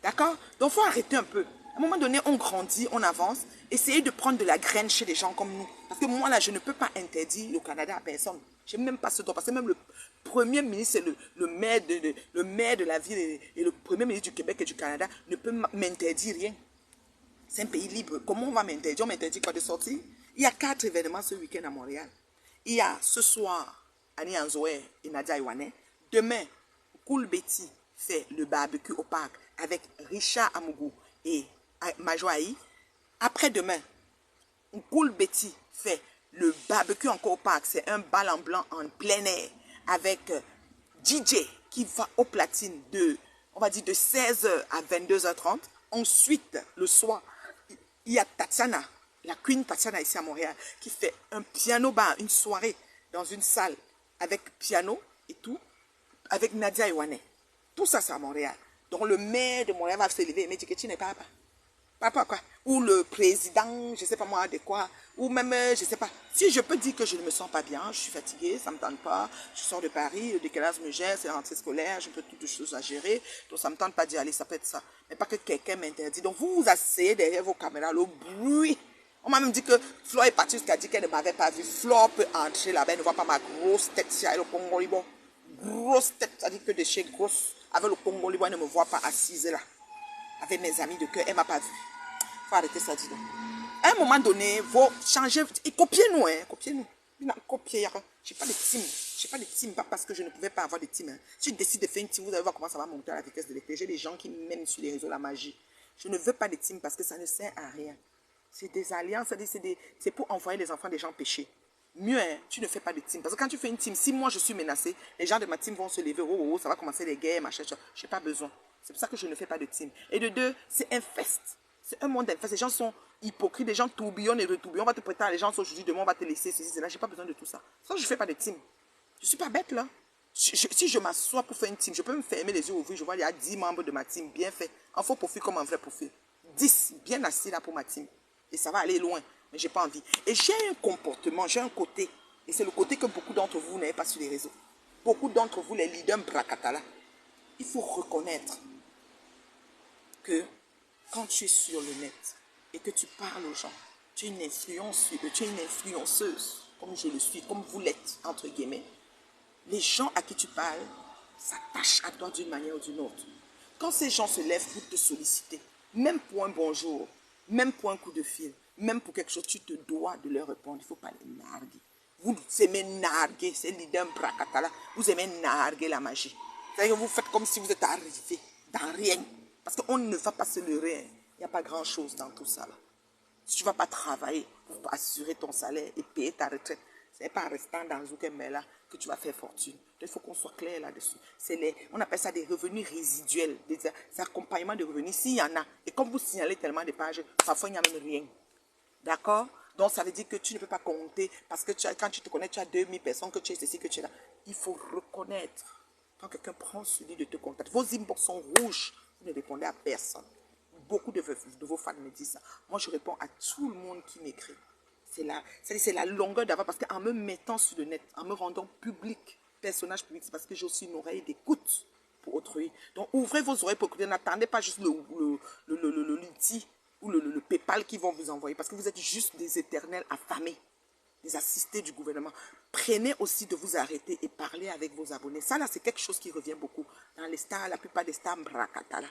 A: D'accord? Donc il faut arrêter un peu. À un moment donné, on grandit, on avance. Essayez de prendre de la graine chez des gens comme nous. Parce que moi, là, je ne peux pas interdire le Canada à personne. Je n'ai même pas ce droit. Parce que même le premier ministre, c'est le maire de la ville et le premier ministre du Québec et du Canada ne peut m'interdire rien. C'est un pays libre. Comment on va m'interdire? On m'interdit quoi de sortir? Il y a 4 événements ce week-end à Montréal. Il y a ce soir, Annie Anzoé et Nadia Iwane. Demain, Cool Betty fait le barbecue au parc avec Richard Amougou et Majoaï. Après-demain, Cool Betty fait le barbecue encore au parc. C'est un bal en blanc en plein air avec DJ qui va au platine on va dire de 16h à 22h30. Ensuite, le soir, il y a Tatiana, la Queen Tatiana ici à Montréal, qui fait un piano bar, une soirée dans une salle avec piano et tout, avec Nadia Iwane. Tout ça, c'est à Montréal. Donc le maire de Montréal va se lever et me dire que tu n'es pas papa quoi. Ou le président, je ne sais pas moi, de quoi. Ou même, je ne sais pas. Si je peux dire que je ne me sens pas bien, je suis fatiguée, ça ne me tente pas. Je sors de Paris, le décalage me gère, c'est la rentrée scolaire, j'ai toutes les choses à gérer. Donc ça ne me tente pas d'y aller, ça peut être ça. Mais pas que quelqu'un m'interdit. Donc vous vous asseyez derrière vos caméras, le bruit. On m'a même dit que Flore est partie jusqu'à dire qu'elle ne m'avait pas vu. Flore peut entrer là-bas, elle ne voit pas ma grosse tête si elle est au Congo Libre. Grosse tête, c'est-à-dire que de chez grosse, avec le Congo Libre, elle ne me voit pas assise là. Avec mes amis de cœur, elle ne m'a pas vu. Il faut arrêter ça, dis donc. À un moment donné, il faut changer. Et copiez-nous, hein. Copiez-nous. Copiez. Je n'ai pas de team. Je n'ai pas de team, pas parce que je ne pouvais pas avoir de team. Hein. Si je décide de faire une team, vous allez voir comment ça va monter à la vitesse de l'éclair. J'ai des gens qui m'aiment sur les réseaux, la magie. Je ne veux pas de team parce que ça ne sert à rien. C'est des alliances, c'est pour envoyer les enfants des gens pécher. Mieux, hein, tu ne fais pas de team. Parce que quand tu fais une team, si moi je suis menacé, les gens de ma team vont se lever, oh, ça va commencer les guerres, machin, je n'ai pas besoin. C'est pour ça que je ne fais pas de team. Et de deux, c'est infeste. C'est un monde d'infeste. Les gens sont hypocrites, les gens tourbillonnent et retourbillonnent. On va te prêter à les gens aujourd'hui, demain on va te laisser, ceci, cela. Je n'ai pas besoin de tout ça. Ça, je ne fais pas de team. Je ne suis pas bête là. Si je m'assois pour faire une team, je peux me fermer les yeux ouvrir, je vois il y a 10 membres de ma team, bien fait. En faux profil comme en vrai profil. 10 bien assis là pour ma team. Et ça va aller loin, mais je n'ai pas envie. Et j'ai un comportement, j'ai un côté. Et c'est le côté que beaucoup d'entre vous n'avez pas sur les réseaux. Beaucoup d'entre vous, les leaders bracatala, il faut reconnaître que quand tu es sur le net et que tu parles aux gens, tu es une influenceuse, comme je le suis, comme vous l'êtes, entre guillemets. Les gens à qui tu parles s'attachent à toi d'une manière ou d'une autre. Quand ces gens se lèvent pour te solliciter, même pour un bonjour, même pour un coup de fil, même pour quelque chose, tu te dois de leur répondre. Il ne faut pas les narguer. Vous aimez narguer, c'est l'idée bracatala. Vous aimez narguer la magie. C'est-à-dire que vous faites comme si vous êtes arrivé. dans rien. Parce qu'on ne va pas se leurrer. Il n'y a pas grand-chose dans tout ça. Là. Si tu ne vas pas travailler pour assurer ton salaire et payer ta retraite, ce n'est pas en restant dans Zoukemela que tu vas faire fortune. Il faut qu'on soit clair là-dessus. On appelle ça des revenus résiduels, des accompagnements de revenus. S'il y en a, et comme vous signalez tellement de pages, parfois il n'y a même rien. D'accord? Donc ça veut dire que tu ne peux pas compter parce que quand tu te connais, tu as 2000 personnes, que tu es ceci, que tu es là. Il faut reconnaître. Quand quelqu'un prend celui de te contacter, vos inbox sont rouges, vous ne répondez à personne. Beaucoup de vos fans me disent ça. Moi, je réponds à tout le monde qui m'écrit. C'est la longueur d'avant parce qu'en me mettant sur le net, en me rendant public, personnage public, c'est parce que j'ai aussi une oreille d'écoute pour autrui. Donc, ouvrez vos oreilles pour écouter. N'attendez pas juste l'outil ou le PayPal qui vont vous envoyer parce que vous êtes juste des éternels affamés, des assistés du gouvernement. Prenez aussi de vous arrêter et parler avec vos abonnés. Ça, là, c'est quelque chose qui revient beaucoup dans les stars, la plupart des stars Mbrakatala.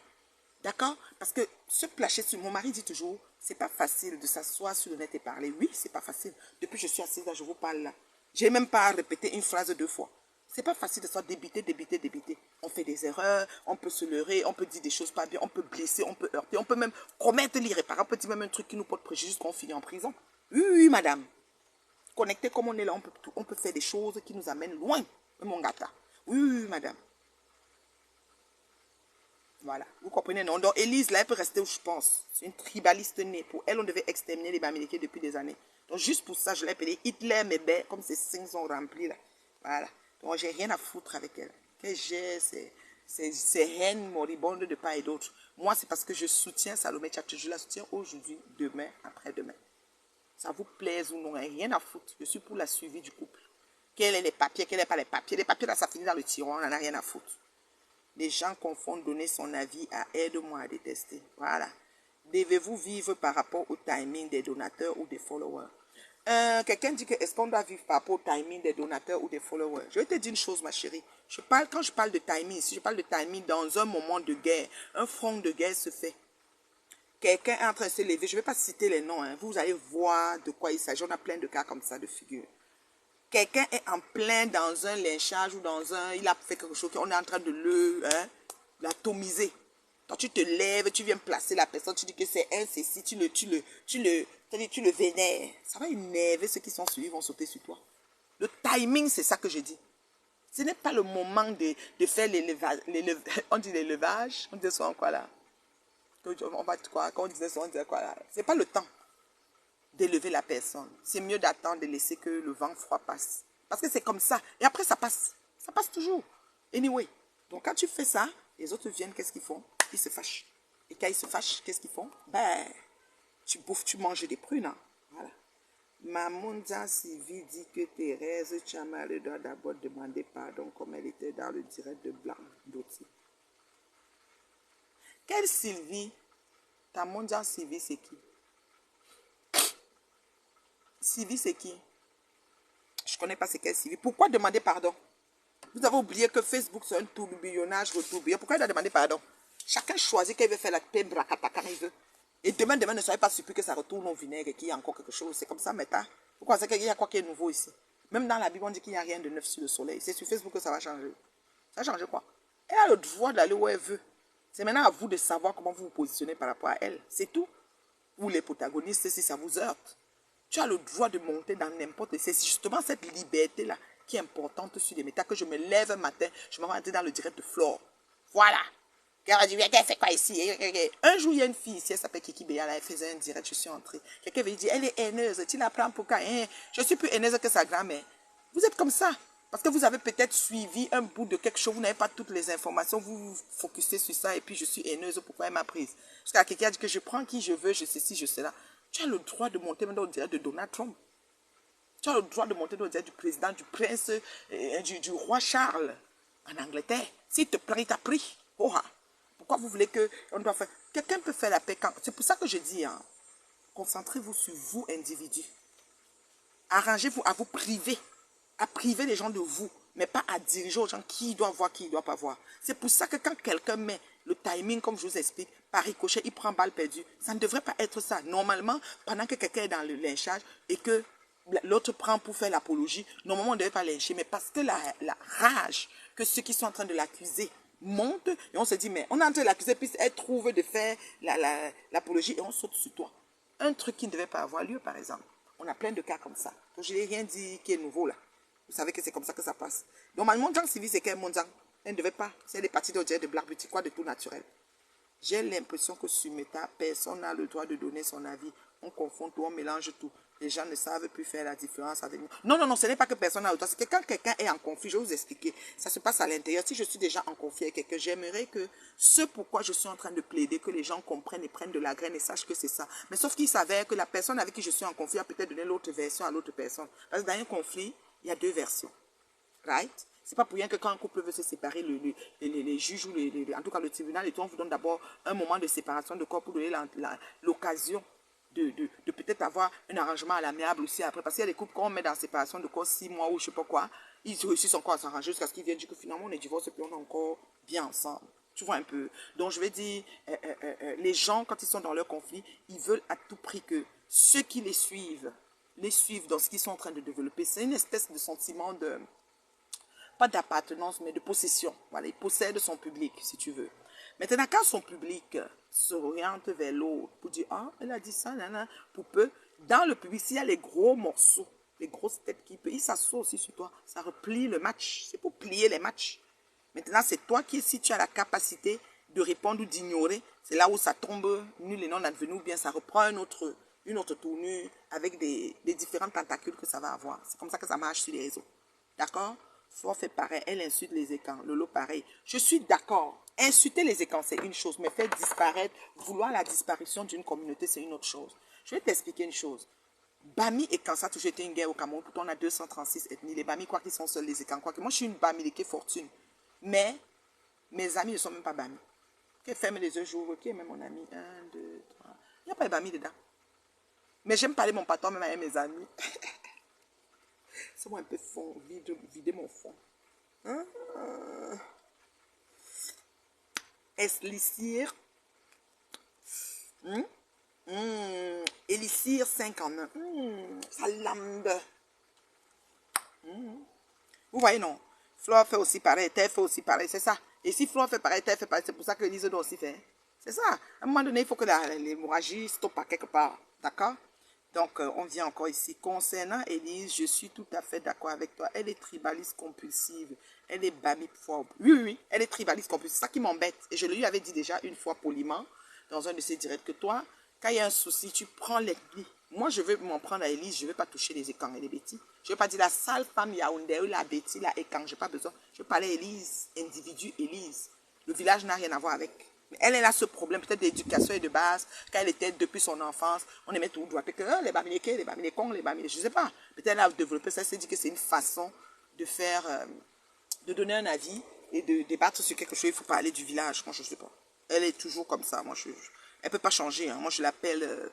A: D'accord? Parce que se placher sur... Mon mari dit toujours, c'est pas facile de s'asseoir sur le net et parler. Oui, c'est pas facile. Depuis que je suis assise là, je vous parle là. J'ai même pas répété une phrase 2 fois. C'est pas facile de se débiter. On fait des erreurs, on peut se leurrer, on peut dire des choses pas bien, on peut blesser, on peut heurter, on peut même commettre l'irréparable, on peut dire même un truc qui nous porte préjudice qu'on finit en prison. Oui, oui, madame. Connecté comme on est là, on peut faire des choses qui nous amènent loin. Mon gâteau. Oui, oui, oui, madame. Voilà, vous comprenez, non? Donc, Élise, là, elle peut rester où je pense. C'est une tribaliste née. Pour elle, on devait exterminer les Bamileke depuis des années. Donc, juste pour ça, je l'ai appelée Hitler, mais ben, comme ses signes sont remplis, là. Voilà. Donc, j'ai rien à foutre avec elle. Que j'ai ces haines moribondes de part et d'autre. Moi, c'est parce que je soutiens Salomé Tchatche. Je la soutiens aujourd'hui, demain, après-demain. Ça vous plaise ou non, rien à foutre. Je suis pour la suivi du couple. Quels sont les papiers, quels n'est pas les papiers. Les papiers, là, ça finit dans le tiroir, on n'en a rien à foutre. Les gens confondent donner son avis à aide-moi à détester. Voilà. Devez-vous vivre par rapport au timing des donateurs ou des followers? Quelqu'un dit que est-ce qu'on doit vivre par rapport au timing des donateurs ou des followers? Je vais te dire une chose, ma chérie. Quand je parle de timing, si je parle de timing dans un moment de guerre, un front de guerre se fait. Quelqu'un est en train de se lever. Je ne vais pas citer les noms. Hein. Vous allez voir de quoi il s'agit. On a plein de cas comme ça, de figures. Quelqu'un est en plein dans un lynchage ou dans un... Il a fait quelque chose, on est en train de l'atomiser. Quand tu te lèves, tu viens placer la personne, tu dis que c'est un, c'est si, tu le vénères. Ça va énerver ceux qui sont sur lui, ils vont sauter sur toi. Le timing, c'est ça que je dis. Ce n'est pas le moment de faire l'élevage. On dit l'élevage, on dit ça en quoi là? On va quoi? Quand on disait ça, on disait quoi là? C'est pas le temps d'élever la personne. C'est mieux d'attendre, de laisser que le vent froid passe. Parce que c'est comme ça. Et après, ça passe. Ça passe toujours. Anyway. Donc, quand tu fais ça, les autres viennent, qu'est-ce qu'ils font? Ils se fâchent. Et quand ils se fâchent, qu'est-ce qu'ils font? Ben, tu bouffes, tu manges des prunes. Hein? Voilà. Mamounza Sylvie dit que Thérèse Tchamale doit d'abord demander pardon comme elle était dans le direct de Blanc d'Oti. Quelle Sylvie? Ta mondiale Sylvie, c'est qui? Sylvie, c'est qui? Je ne connais pas c'est quelle Sylvie. Pourquoi demander pardon? Vous avez oublié que Facebook, c'est un tourbillonnage, retourbillon. Pourquoi il doit demander pardon? Chacun choisit qu'il veut faire la paix bracata quand il veut. Et demain, ne soyez pas surpris que ça retourne au vinaigre et qu'il y a encore quelque chose. C'est comme ça, maintenant. Pourquoi c'est qu'il y a quoi qui est nouveau ici? Même dans la Bible, on dit qu'il n'y a rien de neuf sur le soleil. C'est sur Facebook que ça va changer. Ça va changer quoi? Elle a le droit d'aller où elle veut. C'est maintenant à vous de savoir comment vous vous positionnez par rapport à elle. C'est tout. Vous, les protagonistes, si ça vous heurte. Tu as le droit de monter dans n'importe... C'est justement cette liberté-là qui est importante sur les méta que je me lève un matin, je me rends dans le direct de Flore. Voilà. Elle fait quoi ici? Un jour, il y a une fille ici, elle s'appelle Kiki Béa, elle faisait un direct, je suis entrée. Quelqu'un veut dire, elle est haineuse, tu la prends pour quoi? Je suis plus haineuse que sa grand-mère. Vous êtes comme ça. Parce que vous avez peut-être suivi un bout de quelque chose, vous n'avez pas toutes les informations, vous vous focusez sur ça et puis je suis haineuse, pourquoi elle m'a prise? Parce que quelqu'un a dit que je prends qui je veux, je sais ci, je sais là. Tu as le droit de monter dans le direct de Donald Trump. Tu as le droit de monter dans le direct du président, du prince, du roi Charles en Angleterre. S'il te plaît, il t'a pris. Oh, pourquoi vous voulez qu'on doit faire... Quelqu'un peut faire la paix quand... C'est pour ça que je dis, hein, concentrez-vous sur vous, individus. Arrangez-vous à vous priver, à priver les gens de vous, mais pas à diriger aux gens qui doivent voir, qui ne doivent pas voir. C'est pour ça que quand quelqu'un met le timing, comme je vous explique, par ricochet, il prend balle perdue. Ça ne devrait pas être ça. Normalement, pendant que quelqu'un est dans le lynchage et que l'autre prend pour faire l'apologie, normalement, on ne devait pas lyncher. Mais parce que la rage que ceux qui sont en train de l'accuser monte et on se dit, mais on est en train de l'accuser, puis elle trouve de faire l'apologie et on saute sur toi. Un truc qui ne devait pas avoir lieu, par exemple. On a plein de cas comme ça. Donc, je n'ai rien dit qui est nouveau là. Vous savez que c'est comme ça que ça passe. Normalement, Monjang civil, c'est qu'un Monjang. Elle ne devait pas. C'est des parties de Black Beauty, quoi, de tout naturel. J'ai l'impression que sur Meta, personne n'a le droit de donner son avis. On confond tout, on mélange tout. Les gens ne savent plus faire la différence avec nous. Non, non, non, ce n'est pas que personne n'a le droit. C'est que quand quelqu'un est en conflit, je vais vous expliquer. Ça se passe à l'intérieur. Si je suis déjà en conflit avec quelqu'un, j'aimerais que ce pourquoi je suis en train de plaider, que les gens comprennent et prennent de la graine et sachent que c'est ça. Mais sauf qu'il s'avère que la personne avec qui je suis en conflit a peut-être donné l'autre version à l'autre personne. Parce que dans un conflit, il y a deux versions. Right? C'est pas pour rien que quand un couple veut se séparer, les juges ou en tout cas le tribunal, et tout, on vous donne d'abord un moment de séparation de corps pour donner l'occasion de peut-être avoir un arrangement à l'amiable aussi après. Parce qu'il y a des couples, quand on met dans la séparation de corps 6 mois ou je sais pas quoi, ils réussissent encore à s'arranger jusqu'à ce qu'ils viennent dire que finalement on est divorcé puis on est encore bien ensemble. Tu vois un peu. Donc je vais dire, les gens quand ils sont dans leur conflit, ils veulent à tout prix que ceux qui les suivent dans ce qu'ils sont en train de développer. C'est une espèce de sentiment de... pas d'appartenance, mais de possession. Voilà, il possède son public, si tu veux. Maintenant, quand son public s'oriente vers l'autre pour dire, ah, elle a dit ça, nana, pour peu, dans le public, s'il y a les gros morceaux, les grosses têtes qui peuvent, il s'assoit aussi sur toi. Ça replie le match. C'est pour plier les matchs. Maintenant, c'est toi qui, si tu as la capacité de répondre ou d'ignorer, c'est là où ça tombe nul et non advenu, ou bien ça reprend une autre tournure avec des différentes tentacules que ça va avoir. C'est comme ça que ça marche sur les réseaux. D'accord? Flo fait pareil, elle insulte les écans. Lolo pareil. Je suis d'accord. Insulter les écans, c'est une chose, mais faire disparaître, vouloir la disparition d'une communauté, c'est une autre chose. Je vais t'expliquer une chose. Bami et Kansa a toujours été une guerre au Cameroun. Pourtant, on a 236 ethnies. Les Bami croient qu'ils sont seuls, les écans croient que moi, je suis une Bami qui est fortune. Mais mes amis ne sont même pas Bami. Qui ferme les yeux, j'ouvre. Qui est même mon ami? 1, 2, 3. Il n'y a pas de Bami dedans. Mais j'aime parler mon patron même avec mes amis. C'est moi un peu fond, vider mon fond. Hein? Elixir. Elixir 5 en 1. Ça lambe. Vous voyez, non? Flore fait aussi pareil, Terre fait aussi pareil, c'est ça. Et si Flore fait pareil, Terre fait pareil, c'est pour ça que Elise doit aussi faire. C'est ça. À un moment donné, il faut que l'hémorragie stoppe à quelque part. D'accord? Donc, on vient encore ici. Concernant Élise, je suis tout à fait d'accord avec toi. Elle est tribaliste compulsive. Elle est bamiphobe. Oui, oui, oui. Elle est tribaliste compulsive. C'est ça qui m'embête. Et je lui avais dit déjà une fois poliment, dans un de ses directs, que toi, quand il y a un souci, tu prends les plis. Moi, je veux m'en prendre à Élise. Je ne veux pas toucher les écans et les bêtis. Je ne veux pas dire la sale femme Yaoundé ou la bêtis, la écan. Je n'ai pas besoin. Je veux parler Élise, individu Élise. Le village n'a rien à voir avec. Elle a ce problème peut-être d'éducation et de base, quand elle était depuis son enfance, on aimait tout droit, que les bamilékés, les bamilékons, les bamilékés, je ne sais pas. Peut-être elle a développé ça, elle s'est dit que c'est une façon de faire, de donner un avis et de débattre sur quelque chose. Il faut parler du village, moi je ne sais pas. Elle est toujours comme ça, elle ne peut pas changer. Hein. Moi je l'appelle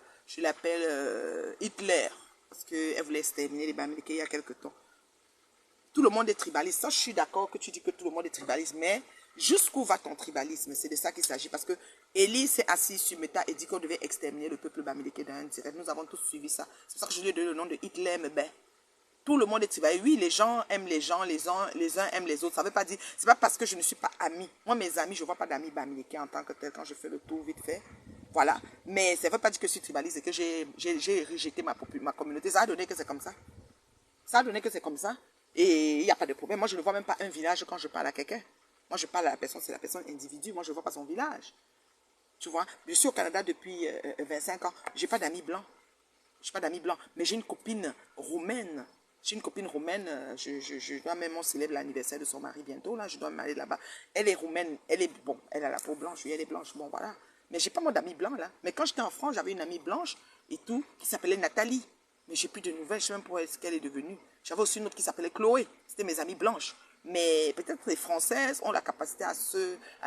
A: Hitler, parce qu'elle voulait exterminer les bamilékés il y a quelque temps. Tout le monde est tribaliste. Ça, je suis d'accord que tu dis que tout le monde est tribaliste, mais jusqu'où va ton tribalisme? C'est de ça qu'il s'agit. Parce que Élie s'est assis sur Meta et dit qu'on devait exterminer le peuple bamiléké dans un direct. Nous avons tous suivi ça. C'est pour ça que je lui ai donné le nom de Hitler, mais ben, tout le monde est tribaliste. Oui, les gens aiment les gens, les uns aiment les autres. Ça ne veut pas dire, c'est pas parce que je ne suis pas ami. Moi, mes amis, je ne vois pas d'amis bamilékés en tant que tel quand je fais le tour vite fait. Voilà. Mais ça ne veut pas dire que je suis tribaliste et que j'ai rejeté ma communauté. Ça a donné que c'est comme ça. Ça a donné que c'est comme ça. Et il n'y a pas de problème. Moi, je ne vois même pas un village quand je parle à quelqu'un. Moi, je parle à la personne, c'est la personne individu. Moi, je ne vois pas son village. Tu vois, je suis au Canada depuis 25 ans. Je n'ai pas d'amis blancs. Je n'ai pas d'amis blancs. Mais j'ai une copine roumaine. J'ai une copine roumaine. Je dois même, on célèbre l'anniversaire de son mari bientôt. Là, je dois m'aller là-bas. Elle est roumaine. Bon, elle a la peau blanche. Oui, elle est blanche. Bon, voilà. Mais je n'ai pas moi d'amis blancs là. Mais quand j'étais en France, j'avais une amie blanche et tout, qui s'appelait Nathalie. Mais j'ai plus de nouvelles. Je ne sais même pas ce qu'elle est devenue. J'avais aussi une autre qui s'appelait Chloé. C'était mes amies blanches. Mais peut-être les Françaises ont la capacité à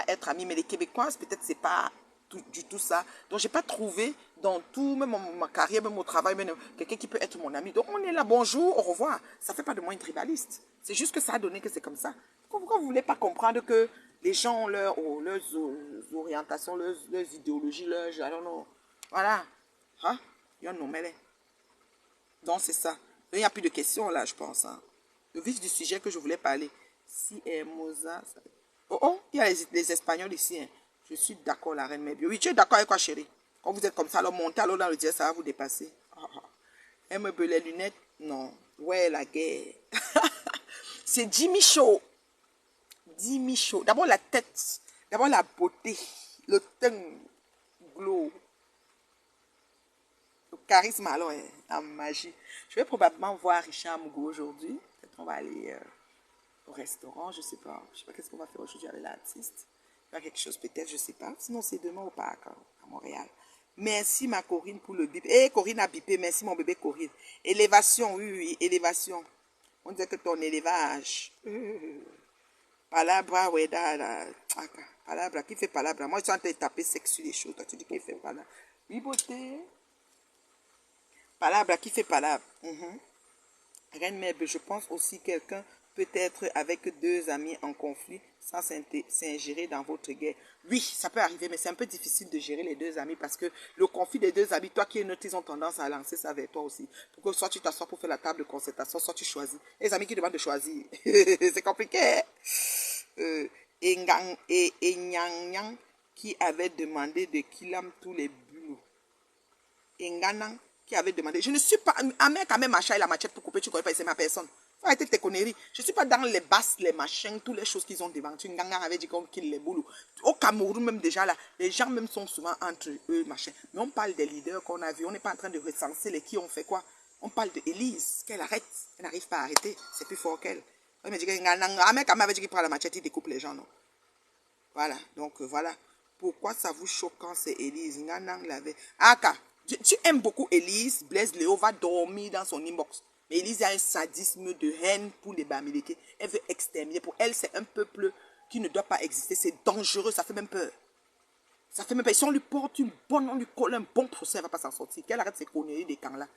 A: être amies. Mais les Québécoises, peut-être c'est pas du tout ça. Donc, j'ai pas trouvé dans tout, même ma carrière, même au travail, même quelqu'un qui peut être mon ami. Donc, on est là, bonjour, au revoir. Ça fait pas de moi une tribaliste. C'est juste que ça a donné que c'est comme ça. Pourquoi vous voulez pas comprendre que les gens ont leurs orientations, leurs idéologies, I don't know. Voilà. Hein? Il y a un nom, mais donc, c'est ça. Il n'y a plus de questions là, je pense. Hein. Le vif du sujet que je voulais parler. Si Hermosa. Oh, oh, il y a les Espagnols ici. Hein. Je suis d'accord, la reine Mère Bio. Oui, tu es d'accord avec quoi, chérie? Quand vous êtes comme ça, alors montez alors dans le dièse, ça va vous dépasser. Ah, ah. Elle me veut les lunettes? Non. Ouais, la guerre. C'est Jimmy Show. Jimmy Show. D'abord la tête. D'abord la beauté. Le teint. Glow. Le charisme, alors, hein, la magie. Je vais probablement voir Richard Mougou aujourd'hui. Peut-être on va aller au restaurant, je sais pas. Je sais pas qu'est-ce qu'on va faire aujourd'hui avec l'artiste. Faire quelque chose peut-être, je sais pas. Sinon, c'est demain au parc à Montréal. Merci ma Corinne pour le bip. Eh, Corinne a bipé. Merci mon bébé Corinne. Élévation, oui, oui, élévation. On dirait que ton élevage. Palabra, ouais, palabra, qui fait palabra? Moi, je suis en train de taper sexe sur les choses. Toi, tu dis qu'il fait palabra. Oui, beauté. Palabra, qui fait palabra? Reine Mère, je pense aussi quelqu'un peut être avec deux amis en conflit sans s'ingérer dans votre guerre. Oui, ça peut arriver, mais c'est un peu difficile de gérer les deux amis parce que le conflit des deux amis, toi qui es neutre, ils ont tendance à lancer ça vers toi aussi. Pour que soit tu t'assois pour faire la table de concertation, soit tu choisis. Les amis qui demandent de choisir, c'est compliqué. Hein? Et Nyang Nyang qui avait demandé de Kilam tous les bulots. Et Nganang qui avait demandé. Je ne suis pas. Un mec a même machin et la machette pour couper, tu ne connais pas, c'est ma personne. Faut arrêter tes conneries. Je ne suis pas dans les basses, les machins, toutes les choses qu'ils ont devant. Nganang avait dit qu'on kill les boulots. Au Cameroun, même déjà là, les gens même sont souvent entre eux, machin. Mais on parle des leaders qu'on a vus. On n'est pas en train de recenser les qui ont fait quoi. On parle de Élise, qu'elle arrête. Elle n'arrive pas à arrêter. C'est plus fort qu'elle. Un mec avait dit qu'il prend la machette, il découpe les gens, non? Voilà, donc voilà. Pourquoi ça vous choque quand c'est Élise? Nganang l'avait. Aka, tu aimes beaucoup Élise. Blaise Léo va dormir dans son inbox. Mais Élise a un sadisme de haine pour les Bamileke. Elle veut exterminer. Pour elle, c'est un peuple qui ne doit pas exister. C'est dangereux, ça fait même peur. Ça fait même peur. Si on lui porte une bonne, on lui colle un bon procès, elle ne va pas s'en sortir. Qu'elle arrête ses conneries des camps-là.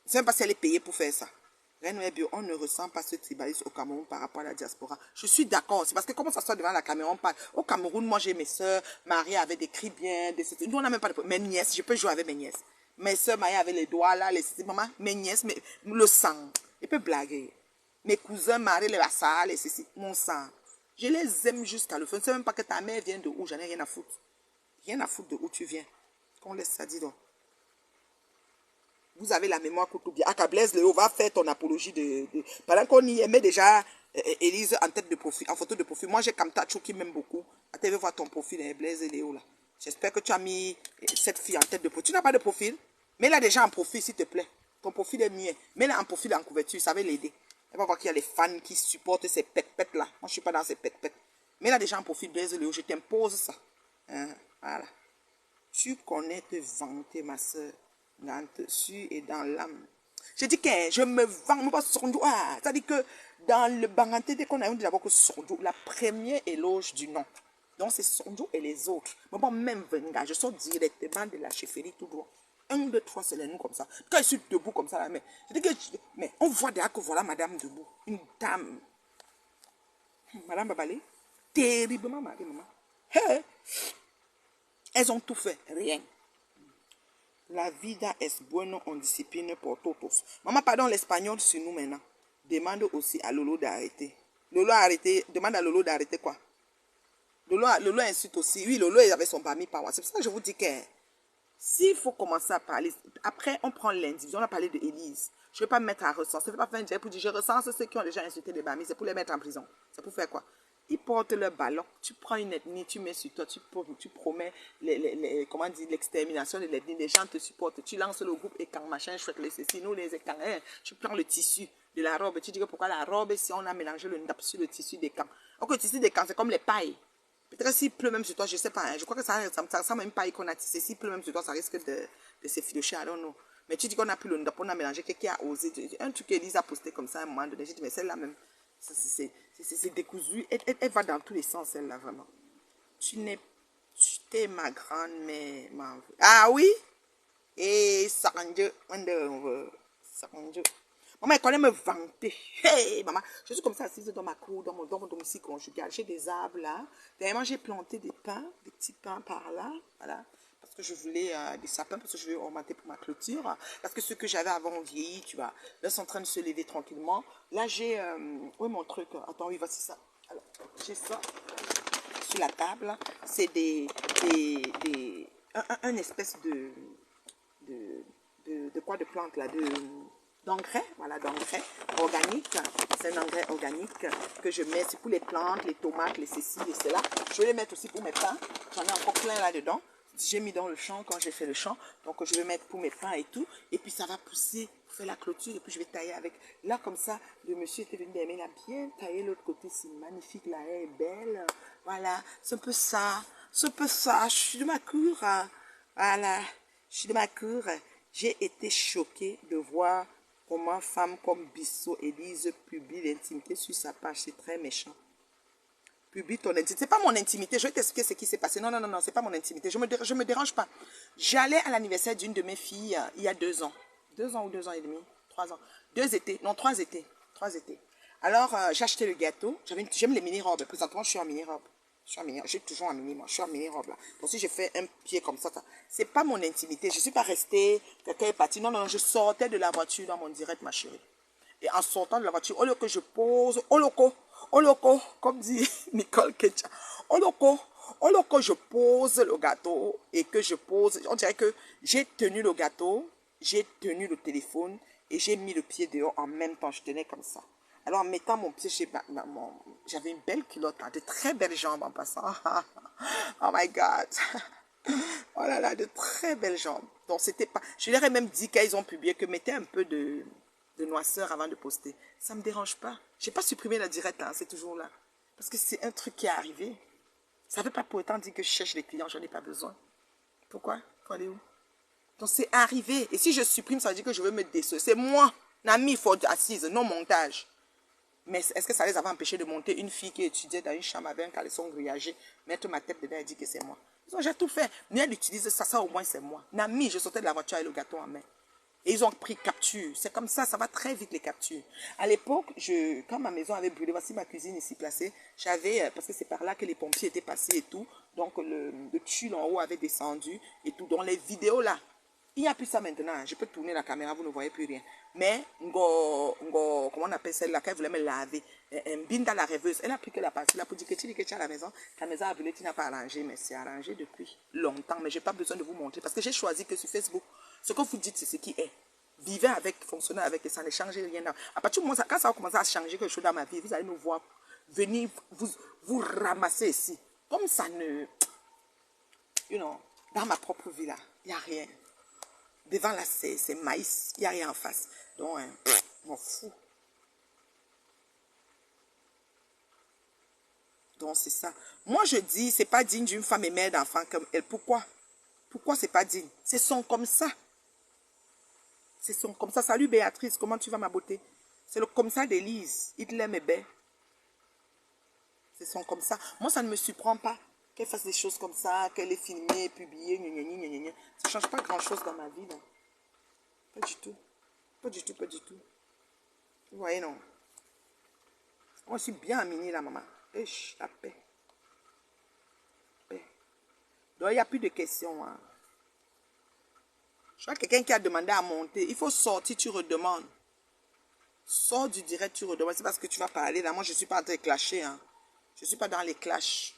A: C'est même pas si elle est payée pour faire ça. On ne ressent pas ce tribalisme au Cameroun par rapport à la diaspora. Je suis d'accord. C'est parce que comment ça sort devant la caméra, on parle. Au Cameroun, moi j'ai mes soeurs, Marie avait des cris bien. Nous on n'a même pas de... Mes nièces, je peux jouer avec mes nièces. Mes soeurs, Marie avait les doigts là, maman, mes nièces, le sang. Je peux blaguer. Mes cousins, Marie, les vassals, les ceci, mon sang. Je les aime jusqu'à le fond. Je ne sais même pas que ta mère vient de où, j'en ai rien à foutre. Rien à foutre de où tu viens. Qu'on laisse ça dire donc. Vous avez la mémoire pour tout bien. Blaise Léo va faire ton apologie Pendant qu'on y met déjà Élise en tête de profil, en photo de profil. Moi, j'ai Kamtacho qui m'aime beaucoup. Attends, je vais voir ton profil, Blaise Léo là. J'espère que tu as mis cette fille en tête de profil. Tu n'as pas de profil? Mets-la déjà en profil, s'il te plaît. Ton profil est mien. Mets-la en profil, en couverture, ça va l'aider. Elle va voir qu'il y a les fans qui supportent ces pètes là. Moi, je ne suis pas dans ces pètes. Mets-la déjà en profil, Blaise Léo. Je t'impose ça. Voilà. Tu connais te vanter, ma soeur. Dans le dessus et dans l'âme. Je dis que je me vends, pas Sondou. Ah, c'est-à-dire que dans le Banganté, dès qu'on a eu d'abord que Sondou, la première éloge du nom. Donc c'est Sondou et les autres. Mais bon, même Venga, je sors directement de la chefferie tout droit. 1, 2, 3, c'est les noms comme ça. Quand je suis debout comme ça, là, mais on voit déjà que voilà madame debout. Une dame. Madame Babalé, terriblement mariée, maman. Hey. Elles ont tout fait, rien. La vida es bueno en discipline pour todos. Maman, pardon l'espagnol sur nous maintenant. Demande aussi à Lolo d'arrêter. Lolo a arrêté. Demande à Lolo d'arrêter quoi? Lolo insulte aussi. Oui, Lolo avait son parmi par WhatsApp. C'est pour ça que je vous dis que s'il faut commencer à parler, après on prend l'individu. On a parlé de Élise. Je ne vais pas me mettre à recenser. Je ne vais pas faire un direct pour dire je recense ceux qui ont déjà insulté les Bamis. C'est pour les mettre en prison. C'est pour faire quoi? Ils portent le ballon, tu prends une ethnie, tu mets sur toi, tu promets comment dire, l'extermination de l'ethnie, les gens te supportent, tu lances le groupe et quand machin, chouette, les ceci, nous les écans, hein, tu prends le tissu de la robe, tu dis que pourquoi la robe, si on a mélangé le nappe sur le tissu des camps. Donc le tissu des camps, c'est comme les pailles. Peut-être s'il pleut même sur toi, je ne sais pas, hein, je crois que ça ressemble à une paille qu'on a tissée, s'il pleut même sur toi, ça risque de s'effilocher, I don't know. Mais tu dis qu'on a pris le nappe, on a mélangé, quelqu'un a osé, un truc qu'Élise a posté comme ça à un moment donné, j'ai dit mais celle-là même, c'est décousu. Elle va dans tous les sens, celle-là, vraiment. Tu t'es ma grande-mère. Ah oui? Et Saranjo. Maman, elle connaît me vanter. Hey, maman. Je suis comme ça assise dans ma cour, dans mon domicile conjugal. J'ai des arbres là. D'ailleurs, j'ai planté des pins, des petits pins par là. Voilà. Parce que je voulais des sapins, parce que je voulais augmenter pour ma clôture. Parce que ceux que j'avais avant ont vieilli, tu vois. Là, ils sont en train de se lever tranquillement. Là, j'ai... où est mon truc? Attends, oui, voici ça. Alors, j'ai ça sur la table. C'est un espèce de, de quoi de plante là, d'engrais, voilà, d'engrais organique. C'est un engrais organique que je mets, c'est pour les plantes, les tomates, les ceci et cela. Je vais les mettre aussi pour mes pains. J'en ai encore plein là-dedans. J'ai mis dans le champ quand j'ai fait le champ. Donc je vais mettre pour mes pains et tout. Et puis ça va pousser, faire la clôture. Et puis je vais tailler avec. Là comme ça, le monsieur était venu d'aimer. Il a bien taillé l'autre côté. C'est magnifique. La haie est belle. Voilà. C'est un peu ça. C'est un peu ça. Je suis de ma cour. Hein. Voilà. Je suis de ma cour. J'ai été choquée de voir comment femme comme Bissot Élise publie l'intimité sur sa page. C'est très méchant. Publie ton intimité. C'est pas mon intimité. Je vais t'expliquer ce qui s'est passé. Non, non, non, non, c'est pas mon intimité. Je me dérange pas. J'allais à l'anniversaire d'une de mes filles il y a 2 ans. 2 ans ou 2 ans et demi. 3 ans. 2 étés. Non, 3 étés. 3 étés. Alors, j'ai acheté le gâteau. J'aime les mini-robes. Présentement, je suis en mini-robe. J'ai toujours un mini, moi. Je suis en mini-robe là. Donc, si je fais un pied comme ça, c'est pas mon intimité. Je suis pas restée. Quelqu'un est parti. Non, non, non. Je sortais de la voiture dans mon direct, ma chérie. Et en sortant de la voiture, au lieu que je pose, au loco, comme dit Nicole Ketcha, au loco, je pose le gâteau et que je pose, on dirait que j'ai tenu le gâteau, j'ai tenu le téléphone et j'ai mis le pied dehors en même temps, je tenais comme ça. Alors en mettant mon pied chez j'avais une belle culotte, hein, de très belles jambes en passant. Oh my God. Oh là là, de très belles jambes. Donc c'était pas, je leur ai même dit qu'ils ont publié que mettez un peu de noisseur avant de poster. Ça ne me dérange pas. Je n'ai pas supprimé la directe, hein, c'est toujours là. Parce que c'est un truc qui est arrivé. Ça ne veut pas pour autant dire que je cherche les clients, j'en ai pas besoin. Pourquoi? Faut aller où? Donc c'est arrivé. Et si je supprime, ça veut dire que je veux me déceler. C'est moi, Nami, il faut assise, non montage. Mais est-ce que ça les avait empêchés de monter une fille qui étudiait dans une chambre avec un caleçon grillagé, mettre ma tête dedans et dire que c'est moi? J'ai tout fait. Mais elle utilise ça, ça au moins c'est moi. Nami, je sortais de la voiture avec le gâteau en main. Et ils ont pris capture. C'est comme ça va très vite les captures. À l'époque, quand ma maison avait brûlé, voici ma cuisine ici placée, j'avais, parce que c'est par là que les pompiers étaient passés et tout, donc le tuile en haut avait descendu et tout. Dans les vidéos là, il n'y a plus ça maintenant. Je peux tourner la caméra, vous ne voyez plus rien. Mais, comment on appelle celle-là, qu'elle voulait me laver, Binda la rêveuse, elle n'a plus que la partie là pour dire que tu es à la maison, ta maison a brûlé, tu n'as pas arrangé, mais c'est arrangé depuis longtemps. Mais je n'ai pas besoin de vous montrer parce que j'ai choisi que sur Facebook, ce que vous dites, c'est ce qui est. Vivez avec, fonctionnez avec, et ça ne change rien. À partir du moment quand ça va commencer à changer quelque chose dans ma vie, vous allez me voir venir vous ramasser ici. Comme ça ne, dans ma propre vie là, il n'y a rien. Devant là, c'est maïs. Il n'y a rien en face. Donc, je m'en fous. Donc, c'est ça. Moi, je dis, c'est pas digne d'une femme et mère d'enfant comme elle. Pourquoi? Pourquoi c'est pas digne? C'est son comme ça. C'est son comme ça. Salut Béatrice, comment tu vas ma beauté? C'est le comme ça d'Élise. Il l'aime bien. C'est son comme ça. Moi, ça ne me surprend pas qu'elle fasse des choses comme ça, qu'elle est filmée, publiée, gna, gna, gna, gna, gna. Ça ne change pas grand-chose dans ma vie. Non. Pas du tout. Pas du tout, pas du tout. Vous voyez, non? Moi, je suis bien aminée, la maman. Esh, la paix. Paix. Donc, il n'y a plus de questions. Hein. Je vois quelqu'un qui a demandé à monter. Il faut sortir, tu redemandes. Sors du direct, tu redemandes. C'est parce que tu vas parler. Là, moi, je ne suis pas en train de clasher. Hein. Je ne suis pas dans les clashs.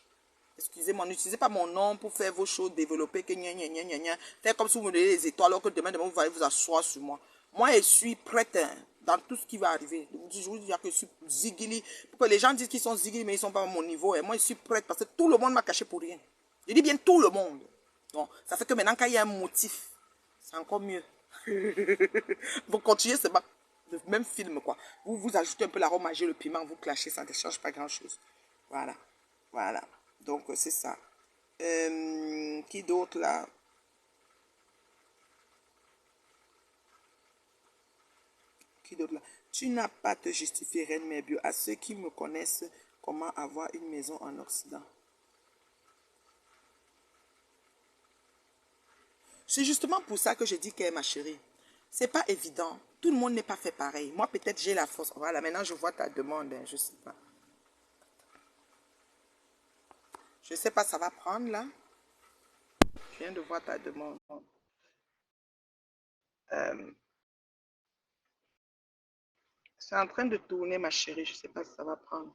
A: Excusez-moi, n'utilisez pas mon nom pour faire vos choses, développer, que gna gna gna gna gna. Faire comme si vous me donnez les étoiles, alors que demain, vous allez vous asseoir sur moi. Moi, je suis prête hein, dans tout ce qui va arriver. Je vous dis que je suis zigili. Pour que les gens disent qu'ils sont zigili, mais ils ne sont pas à mon niveau. Et moi, je suis prête parce que tout le monde m'a caché pour rien. Je dis bien tout le monde. Donc, ça fait que maintenant, quand il y a un motif, c'est encore mieux. Vous continuez, c'est le même film, quoi. Vous ajoutez un peu l'arôme magique, le piment, vous clashez, ça ne change pas grand-chose. Voilà. Voilà. Donc, c'est ça. Qui d'autre, là? Qui d'autre, là? Tu n'as pas à te justifier, Reine Mère à ceux qui me connaissent, comment avoir une maison en Occident. C'est justement pour ça que je dis qu'elle est ma chérie. C'est pas évident. Tout le monde n'est pas fait pareil. Moi, peut-être j'ai la force. Voilà, maintenant je vois ta demande. Hein, je sais pas. Je sais pas, ça va prendre là. Je viens de voir ta demande. Euh, c'est en train de tourner, ma chérie. Je sais pas si ça va prendre.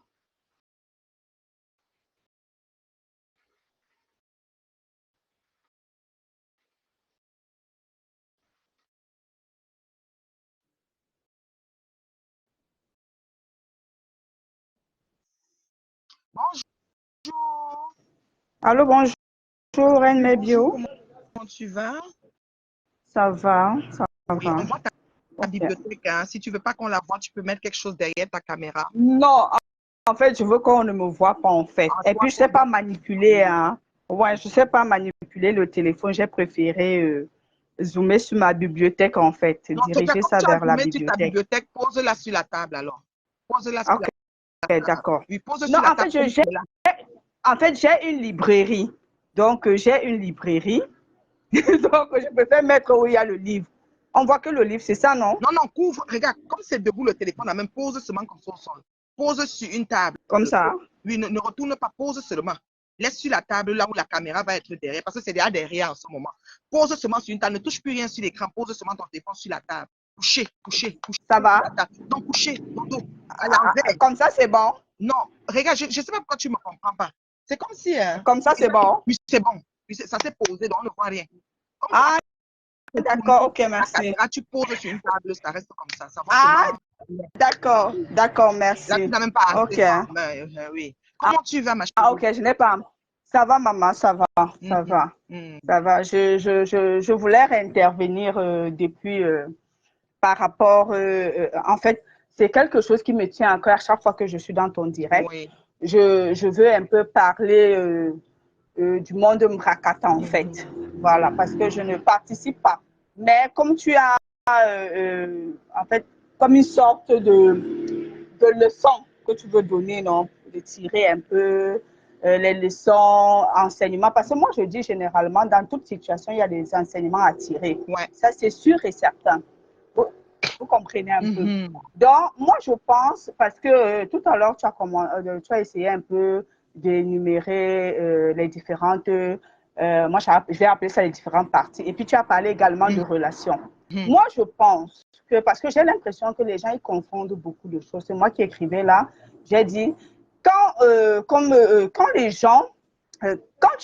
B: Bonjour.
C: Allô, bonjour, Anne
B: Bonjour,
C: Mebio.
B: comment tu vas?
C: Ça
B: Oui,
C: va.
B: on voit ta
C: Ok.
B: bibliothèque, hein. Si tu veux pas qu'on la voit, tu peux mettre quelque chose derrière ta caméra.
C: Non, en fait, je veux qu'on ne me voit pas, en fait.
B: Ah,
C: Et
B: toi,
C: puis, je
B: toi,
C: sais pas manipuler, hein. Ouais, je sais pas manipuler le téléphone. J'ai préféré zoomer sur ma bibliothèque, en fait,
B: non, c'est bien.
C: diriger
B: Comme
C: ça
B: tu as
C: vers la
B: zoomé sur ta
C: bibliothèque.
B: bibliothèque, pose-la sur la table alors. Pose-la sur
C: Ok,
B: la table.
C: d'accord.
B: Oui, pose
C: Non,
B: sur la table comme tu es là.
C: en fait, j'ai une librairie. Donc, j'ai une librairie. Donc, je préfère mettre où il y a le livre. On voit que le livre, c'est ça, non?
B: Non, non, couvre. Regarde, comme c'est debout le téléphone, la même pose seulement comme ça au sol. Pose sur une table.
C: Comme ça.
B: Oui, ne retourne pas, pose seulement. Laisse sur la table là où la caméra va être derrière, parce que c'est déjà derrière en ce moment. Pose seulement sur une table, ne touche plus rien sur l'écran, pose seulement ton téléphone sur la table. Couché, couché, couché
C: Ça
B: sur
C: va?
B: la table. Donc couché, ton dos, à l'envers.
C: Comme ça, c'est bon.
B: Non, regarde, je ne sais pas pourquoi tu ne me comprends pas. C'est comme si,
C: Comme ça, c'est bon.
B: oui, c'est bon. Oui, ça s'est posé, donc on ne voit rien. Comme ça,
C: Ah,
B: pour
C: d'accord,
B: tourner
C: ok,
B: la
C: merci.
B: caméra, tu poses sur une table, ça reste comme ça va
C: Ah,
B: seulement.
C: d'accord,
B: Là, tu
C: merci.
B: n'as même pas
C: Ok.
B: assez fort, mais, oui.
C: Ah,
B: Comment tu vas, ma chérie?
C: ok, je n'ai pas. Ça va, maman, ça va, ça
B: Mhm,
C: va,
B: mhm.
C: ça va. Je voulais intervenir depuis par rapport, en fait, c'est quelque chose qui me tient à cœur à chaque fois que je suis dans ton direct.
B: Oui.
C: Je veux un peu parler du monde Mrakata, en fait. Voilà, parce que je ne participe pas. Mais comme tu as, en fait, comme une sorte de leçon que tu veux donner, non, de tirer un peu les leçons, enseignements. Parce que moi, je dis généralement, dans toute situation, il y a des enseignements à tirer.
B: Ouais.
C: Ça, c'est sûr et certain. Vous comprenez un peu.
B: Mhm.
C: Donc, moi, je pense, parce que tout à l'heure, tu as essayé un peu d'énumérer les différentes, moi, je vais appeler ça les différentes parties. Et puis, tu as parlé également de
B: Mhm.
C: relations.
B: Mhm.
C: Moi, je pense que, parce que j'ai l'impression que les gens, ils confondent beaucoup de choses. C'est moi qui écrivais là. J'ai dit, quand les gens, quand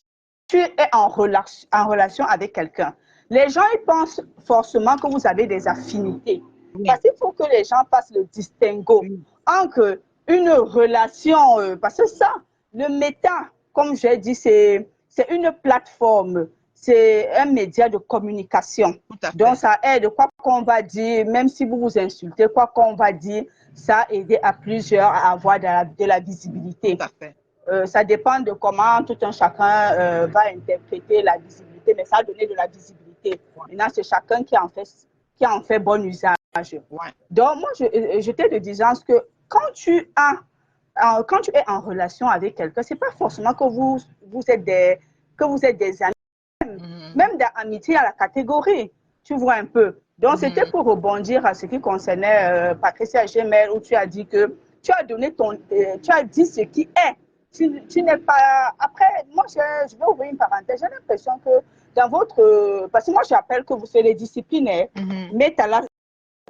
C: tu es en relation avec quelqu'un, les gens, ils pensent forcément que vous avez des affinités.
B: Oui.
C: Parce qu'il faut que les gens fassent le distinguo
B: Oui.
C: entre une relation, parce que ça, le méta, comme j'ai dit, c'est une plateforme, c'est un média de communication.
B: Tout à
C: Donc,
B: fait.
C: ça aide, quoi qu'on va dire, même si vous vous insultez, quoi qu'on va dire, ça a aidé à plusieurs à avoir de la
B: Tout
C: visibilité.
B: à fait.
C: Ça dépend de comment tout un chacun va interpréter la visibilité, mais ça a donné de la visibilité.
B: Ouais.
C: Maintenant, c'est chacun qui en fait bon usage.
B: Ouais.
C: Donc, moi, j'étais de disance que quand tu es en relation avec quelqu'un, c'est pas forcément que vous êtes des amis.
B: Mhm.
C: Même dans l'amitié, il y a la catégorie. Tu vois un peu. Donc, c'était
B: Mhm.
C: pour rebondir à ce qui concernait Patricia Gemel, où tu as dit que tu as dit ce qui est. Tu n'es pas. Après, moi, je vais ouvrir une parenthèse. J'ai l'impression que dans votre. Parce que moi, j'appelle que vous soyez disciplinaires,
B: Mhm.
C: mais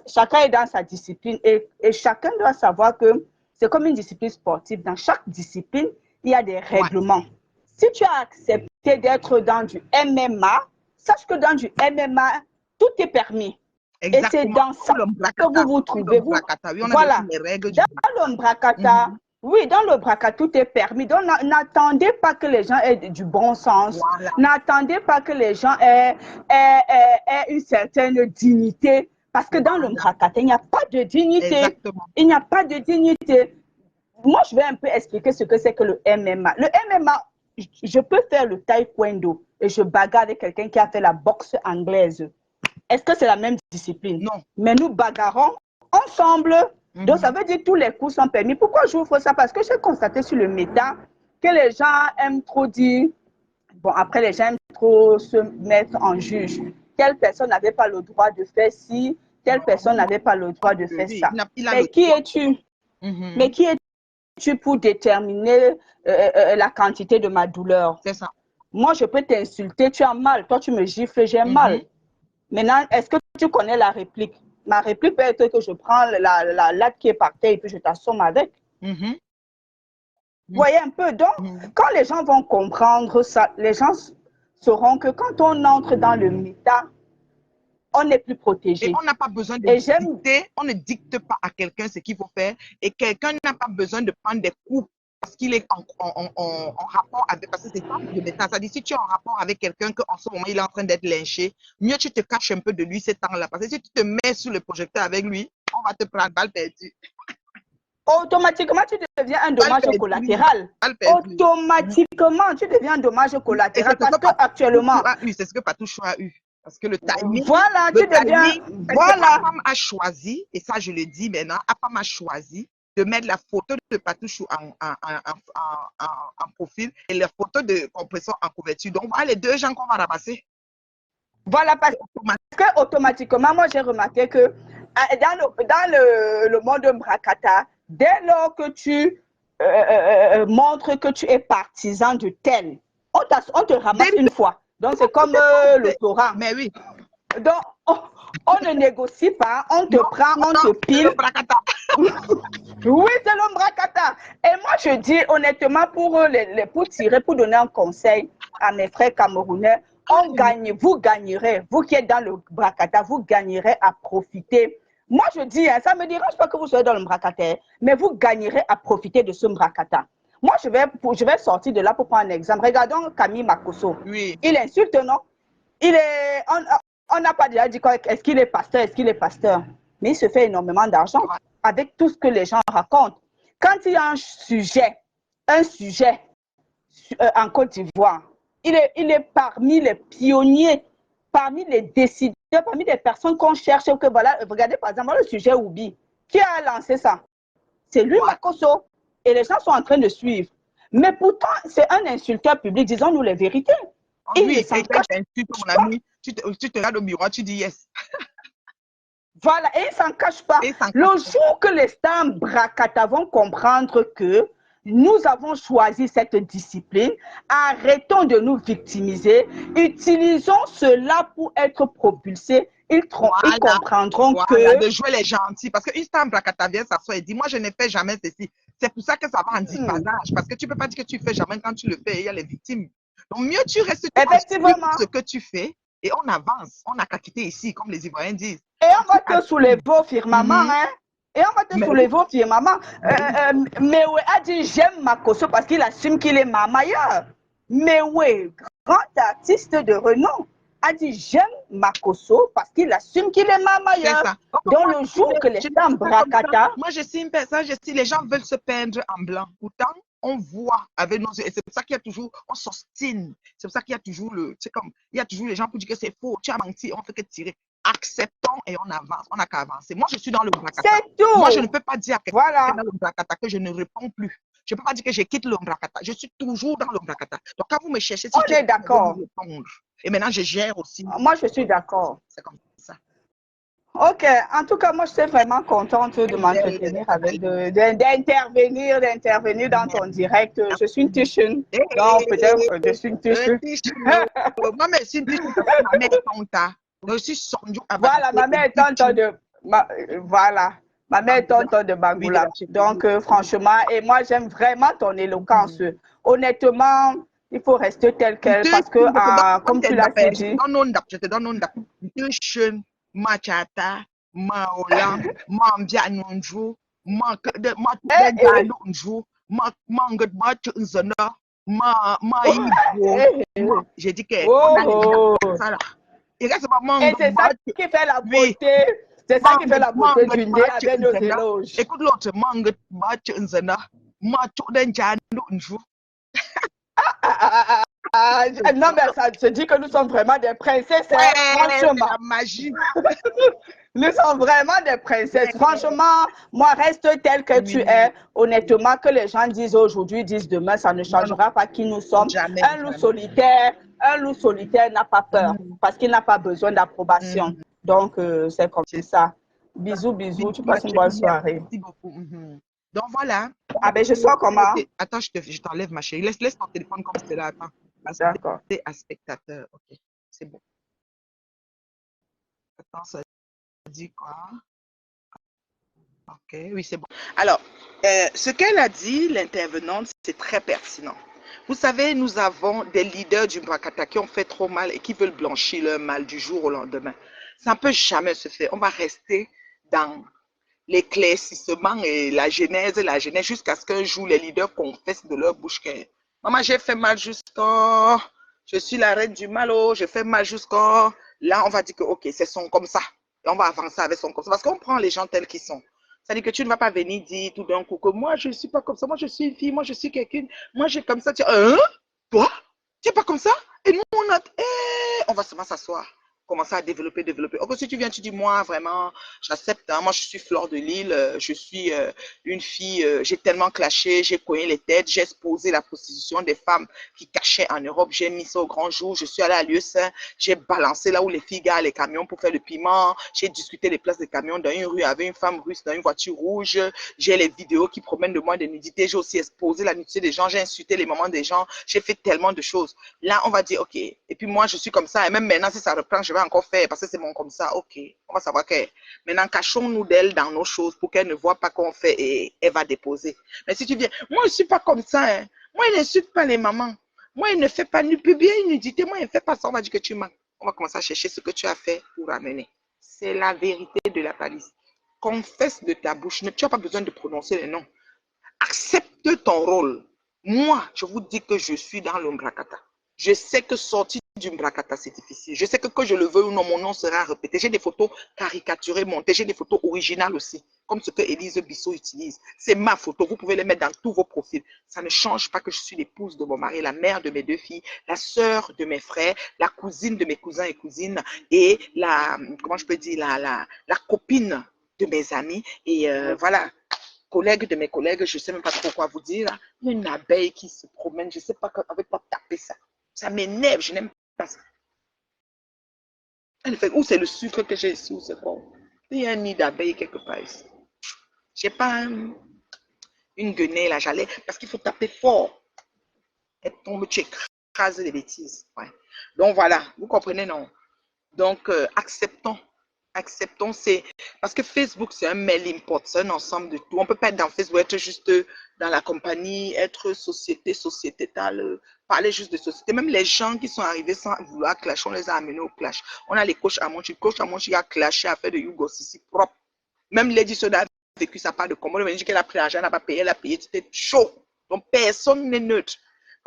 C: chacun est dans sa discipline et chacun doit savoir que c'est comme une discipline sportive. Dans chaque discipline, il y a des
B: Ouais.
C: règlements. Si tu as accepté d'être dans du MMA, sache que dans du MMA, tout est permis. Et c'est
B: Exactement.
C: dans ça
B: Comme le
C: que vous
B: bracata.
C: vous
B: Comme le
C: trouvez.
B: bracata. Oui, on a déjà
C: Voilà.
B: les règles du
C: Dans
B: bracata.
C: le bracata,
B: Mhm.
C: oui, dans le bracata, tout est permis. Donc, n'attendez pas que les gens aient du bon sens.
B: Voilà.
C: N'attendez pas que les gens aient une certaine dignité. Parce que dans le
B: Voilà.
C: bracata, il n'y a pas de dignité.
B: Exactement.
C: Il n'y a pas de dignité. Moi, je vais un peu expliquer ce que c'est que le MMA. Le MMA, je peux faire le taekwondo et je bagarre avec quelqu'un qui a fait la boxe anglaise. Est-ce que c'est la même discipline?
B: Non.
C: Mais nous bagarrons ensemble. Donc, ça
B: Mhm.
C: veut dire que tous les coups sont permis. Pourquoi j'ouvre ça? Parce que j'ai constaté sur le méta que les gens aiment trop dire, bon, après, les gens aiment trop se mettre en juge. Telle personne n'avait pas le droit de faire ci, telle personne
B: Non.
C: n'avait pas le droit de faire
B: Oui,
C: ça.
B: il a le
C: Mais qui
B: droit.
C: es-tu? Mais
B: Mhm.
C: qui es-tu pour déterminer la quantité de ma douleur?
B: C'est ça.
C: Moi, je peux t'insulter, tu as mal. Toi, tu me gifles, j'ai mal.
B: Mhm.
C: Maintenant, est-ce que tu connais la réplique? Ma réplique peut être que je prends la latte qui est par terre et puis je t'assomme avec.
B: Mhm.
C: Vous voyez un peu? Donc,
B: Mhm.
C: quand les gens vont comprendre ça, les gens sauront que quand on entre dans le méta, on n'est plus
B: Et
C: protégé.
B: on n'a pas besoin de
C: Et j'aime.
B: dicter, on ne dicte pas à quelqu'un ce qu'il faut faire et quelqu'un n'a pas besoin de prendre des coups parce qu'il est en rapport avec, parce que c'est ça le médecin. Ça dit, si tu es en rapport avec quelqu'un qu'en ce moment, il est en train d'être lynché, mieux tu te caches un peu de lui ces temps-là. Parce que si tu te mets sous le projecteur avec lui, on va te prendre balle perdue.
C: Automatiquement, tu deviens un dommage collatéral.
B: Balle perdue.
C: Automatiquement, tu deviens un dommage
B: Et
C: collatéral.
B: c'est ce
C: Parce que actuellement,
B: c'est ce que Patouchou a eu. Parce que le timing,
C: voilà,
B: le
C: tu deviens,
B: timing,
C: voilà.
B: femme a choisi, et ça je le dis maintenant, femme a choisi de mettre la photo de Patouchou en profil et la photo de compression en couverture. Donc, voilà les deux gens qu'on va ramasser.
C: Voilà, parce que automatiquement, moi j'ai remarqué que dans le monde de Mbrakata, dès lors que tu montres que tu es partisan de tel, on te ramasse une fois. Donc c'est comme le Torah.
B: Mais oui.
C: Donc on ne négocie pas, on te prend, on te pile. Oui, c'est le Mbrakata. Et moi je dis honnêtement pour donner un conseil à mes frères camerounais, vous gagnerez, vous qui êtes dans le Mbrakata, vous gagnerez à profiter. Moi je dis, ça ne me dérange pas que vous soyez dans le Mbrakata, mais vous gagnerez à profiter de ce Mbrakata. Moi je vais sortir de là pour prendre un exemple. Regardons Camille Makosso.
B: Oui.
C: Il insulte, non? On n'a pas déjà dit est-ce qu'il est pasteur, est-ce qu'il est pasteur. Mais il se fait énormément d'argent avec tout ce que les gens racontent. Quand il y a un sujet en Côte d'Ivoire, il est parmi les pionniers, parmi les décideurs, parmi les personnes qu'on cherche. Que voilà, regardez par exemple le sujet Oubi. Qui a lancé ça? C'est lui, Makosso. Et les gens sont en train de suivre. Mais pourtant, c'est un insulteur public, disons-nous les vérités.
B: Il ne s'en cache pas. Tu te regardes au miroir, tu dis yes.
C: Voilà, et il ne s'en cache pas. Le jour que les stars Mbrakata vont comprendre que nous avons choisi cette discipline, arrêtons de nous victimiser, utilisons cela pour être propulsés. Ils comprendront que...
B: De jouer les gentils, parce qu'une star Mbrakata vient s'asseoir et dit, moi je ne fais jamais ceci. C'est pour ça que ça va en dipasage, parce que tu ne peux pas dire que tu fais jamais quand tu le fais, il y a les victimes. Donc mieux tu restes ce que tu fais et on avance. On n'a qu'à quitter ici, comme les Ivoiriens disent.
C: Et on va te soulever au firmament, hein. Et on va te soulever au firmament. Mewe a dit j'aime Makosso parce qu'il assume qu'il est Mamailleur. Mewe, grand artiste de renom, a dit j'aime Makosso parce qu'il assume qu'il est Mamailleur. Donc le jour que les stars Mbrakata...
B: Moi je suis une personne, les gens veulent se peindre en blanc. Pourtant, on voit avec nos yeux. Et c'est pour ça qu'il y a toujours, on s'ostine. C'est pour ça qu'il y a toujours il y a toujours les gens qui disent que c'est faux, tu as menti, on fait que tirer. Acceptons et on avance, on n'a qu'à avancer. Moi, je suis dans le Mbrakata.
C: C'est tout.
B: Moi, je ne peux pas dire à quelqu'un dans le Mbrakata que je ne réponds plus. Je ne peux pas dire que je quitte le Mbrakata. Je suis toujours dans le Mbrakata. Donc, quand vous me cherchez,
C: on est d'accord.
B: Et maintenant, je gère aussi.
C: Moi, je suis d'accord.
B: C'est comme ça.
C: Ok, en tout cas, moi, je suis vraiment contente de m'entretenir avec, d'intervenir dans ton direct. Je suis une tichune. Donc, peut-être je suis une tichune.
B: Moi, mais c'est une tichune parce que ma mère est tonta. Je suis sondu.
C: Voilà, ma mère est tonton de... Voilà. Ma mère est tonton de Bangoula. Donc, franchement, et moi, j'aime vraiment ton éloquence. Honnêtement, il faut rester tel quel parce que, comme tu l'as dit...
B: Je te donne un dap. Tichune. Machata, Maola, Mambianunju, Manganunju, Mangadmachunzana, j'ai dit que.
C: Et c'est ça qui fait la beauté. C'est ça qui fait la beauté du nez avec nos éloges.
B: Écoute l'autre, Mangadmachunzana, Machudanjanunju.
C: Non, mais ça se dit que nous sommes vraiment des princesses. Franchement.
B: La magie.
C: Nous sommes vraiment des princesses. Franchement, moi, reste tel que tu es. Honnêtement, que les gens disent aujourd'hui, disent demain, ça ne changera pas qui nous sommes.
B: Jamais,
C: un loup solitaire n'a pas peur parce qu'il n'a pas besoin d'approbation. Donc, c'est comme ça. Bisous, bisous. Tu passes une bonne soirée.
B: Merci beaucoup. Donc voilà.
C: Ah ben je sors comment?
B: Attends, je t'enlève ma chérie. Laisse ton téléphone comme c'est là. Attends.
C: D'accord.
B: C'est à spectateur. Ok, c'est bon. Attends, ça dit quoi? Ok, oui, c'est bon. Alors, ce qu'elle a dit, l'intervenante, c'est très pertinent. Vous savez, nous avons des leaders du Mbrakata qui ont fait trop mal et qui veulent blanchir leur mal du jour au lendemain. Ça ne peut jamais se faire. On va rester dans l'éclaircissement et la genèse, jusqu'à ce qu'un jour les leaders confessent de leur bouche que maman, j'ai fait mal jusqu'à, je suis la reine du mal, oh, je fais mal jusqu'à, là, on va dire que, ok, c'est son comme ça. Et on va avancer avec son comme ça. Parce qu'on prend les gens tels qu'ils sont. C'est-à-dire que tu ne vas pas venir dire tout d'un coup que moi, je ne suis pas comme ça, moi, je suis une fille, moi, je suis quelqu'un, moi, j'ai comme ça. Tu, hein? Toi? Tu n'es pas comme ça? Et nous, on va seulement s'asseoir, commencer à développer. Or, si tu viens, tu dis, moi, vraiment, j'accepte, hein, moi, je suis Fleur de Lille, je suis une fille, j'ai tellement clashé, j'ai cogné les têtes, j'ai exposé la prostitution des femmes qui cachaient en Europe, j'ai mis ça au grand jour, je suis allée à l'UE5, j'ai balancé là où les filles garent les camions pour faire le piment, j'ai discuté des places de camions dans une rue avec une femme russe dans une voiture rouge, j'ai les vidéos qui promènent de moi de nudité, j'ai aussi exposé la nudité des gens, j'ai insulté les mamans des gens, j'ai fait tellement de choses. Là, on va dire, ok, et puis moi, je suis comme ça, et même maintenant, si ça reprend, je vais encore faire, parce que c'est mon comme ça, ok, on va savoir que maintenant, cachons-nous d'elle dans nos choses pour qu'elle ne voit pas qu'on fait et elle va déposer. Mais si tu viens, moi, je ne suis pas comme ça, hein. Moi, il n'insulte pas les mamans. Moi, il ne fait pas nu publier une nudité. Moi, il ne fait pas ça. On va dire que tu mens. On va commencer à chercher ce que tu as fait pour amener. C'est la vérité de la palisse. Confesse de ta bouche. Tu n'as pas besoin de prononcer les noms. Accepte ton rôle. Moi, je vous dis que je suis dans l'Umbrakata. Je sais que sortir du Mbrakata, c'est difficile. Je sais que je le veux ou non, mon nom sera répété. J'ai des photos caricaturées, montées. J'ai des photos originales aussi, comme ce que Élise Bissot utilise. C'est ma photo. Vous pouvez les mettre dans tous vos profils. Ça ne change pas que je suis l'épouse de mon mari, la mère de mes deux filles, la sœur de mes frères, la cousine de mes cousins et cousines et la, comment je peux dire, la copine de mes amis. Et voilà, collègue de mes collègues, je ne sais même pas trop quoi vous dire. Là. Il y a une abeille qui se promène, je ne sais pas avec quoi taper ça. Ça m'énerve, je n'aime pas ça. Elle fait, où c'est le sucre que j'ai ici, ou c'est quoi? Il y a un nid d'abeille quelque part ici. Je n'ai pas une guenille là, j'allais, parce qu'il faut taper fort. Elle tombe, tu écrases des bêtises. Ouais. Donc voilà, vous comprenez, non? Donc, acceptons, c'est parce que Facebook, c'est un melting pot, c'est un ensemble de tout. On peut pas être dans Facebook, être juste dans la compagnie, être sociétale, parler juste de société. Même les gens qui sont arrivés sans vouloir clasher, on les a amenés au clash. On a les coachs à Monchi. Coach à Monchi a clashé, a fait de Yougos ici propre. Même Lady Soda a vécu sa part de combat. Elle m'a dit qu'elle a pris l'argent, elle n'a pas payé, elle a payé, c'était chaud. Donc, personne n'est neutre.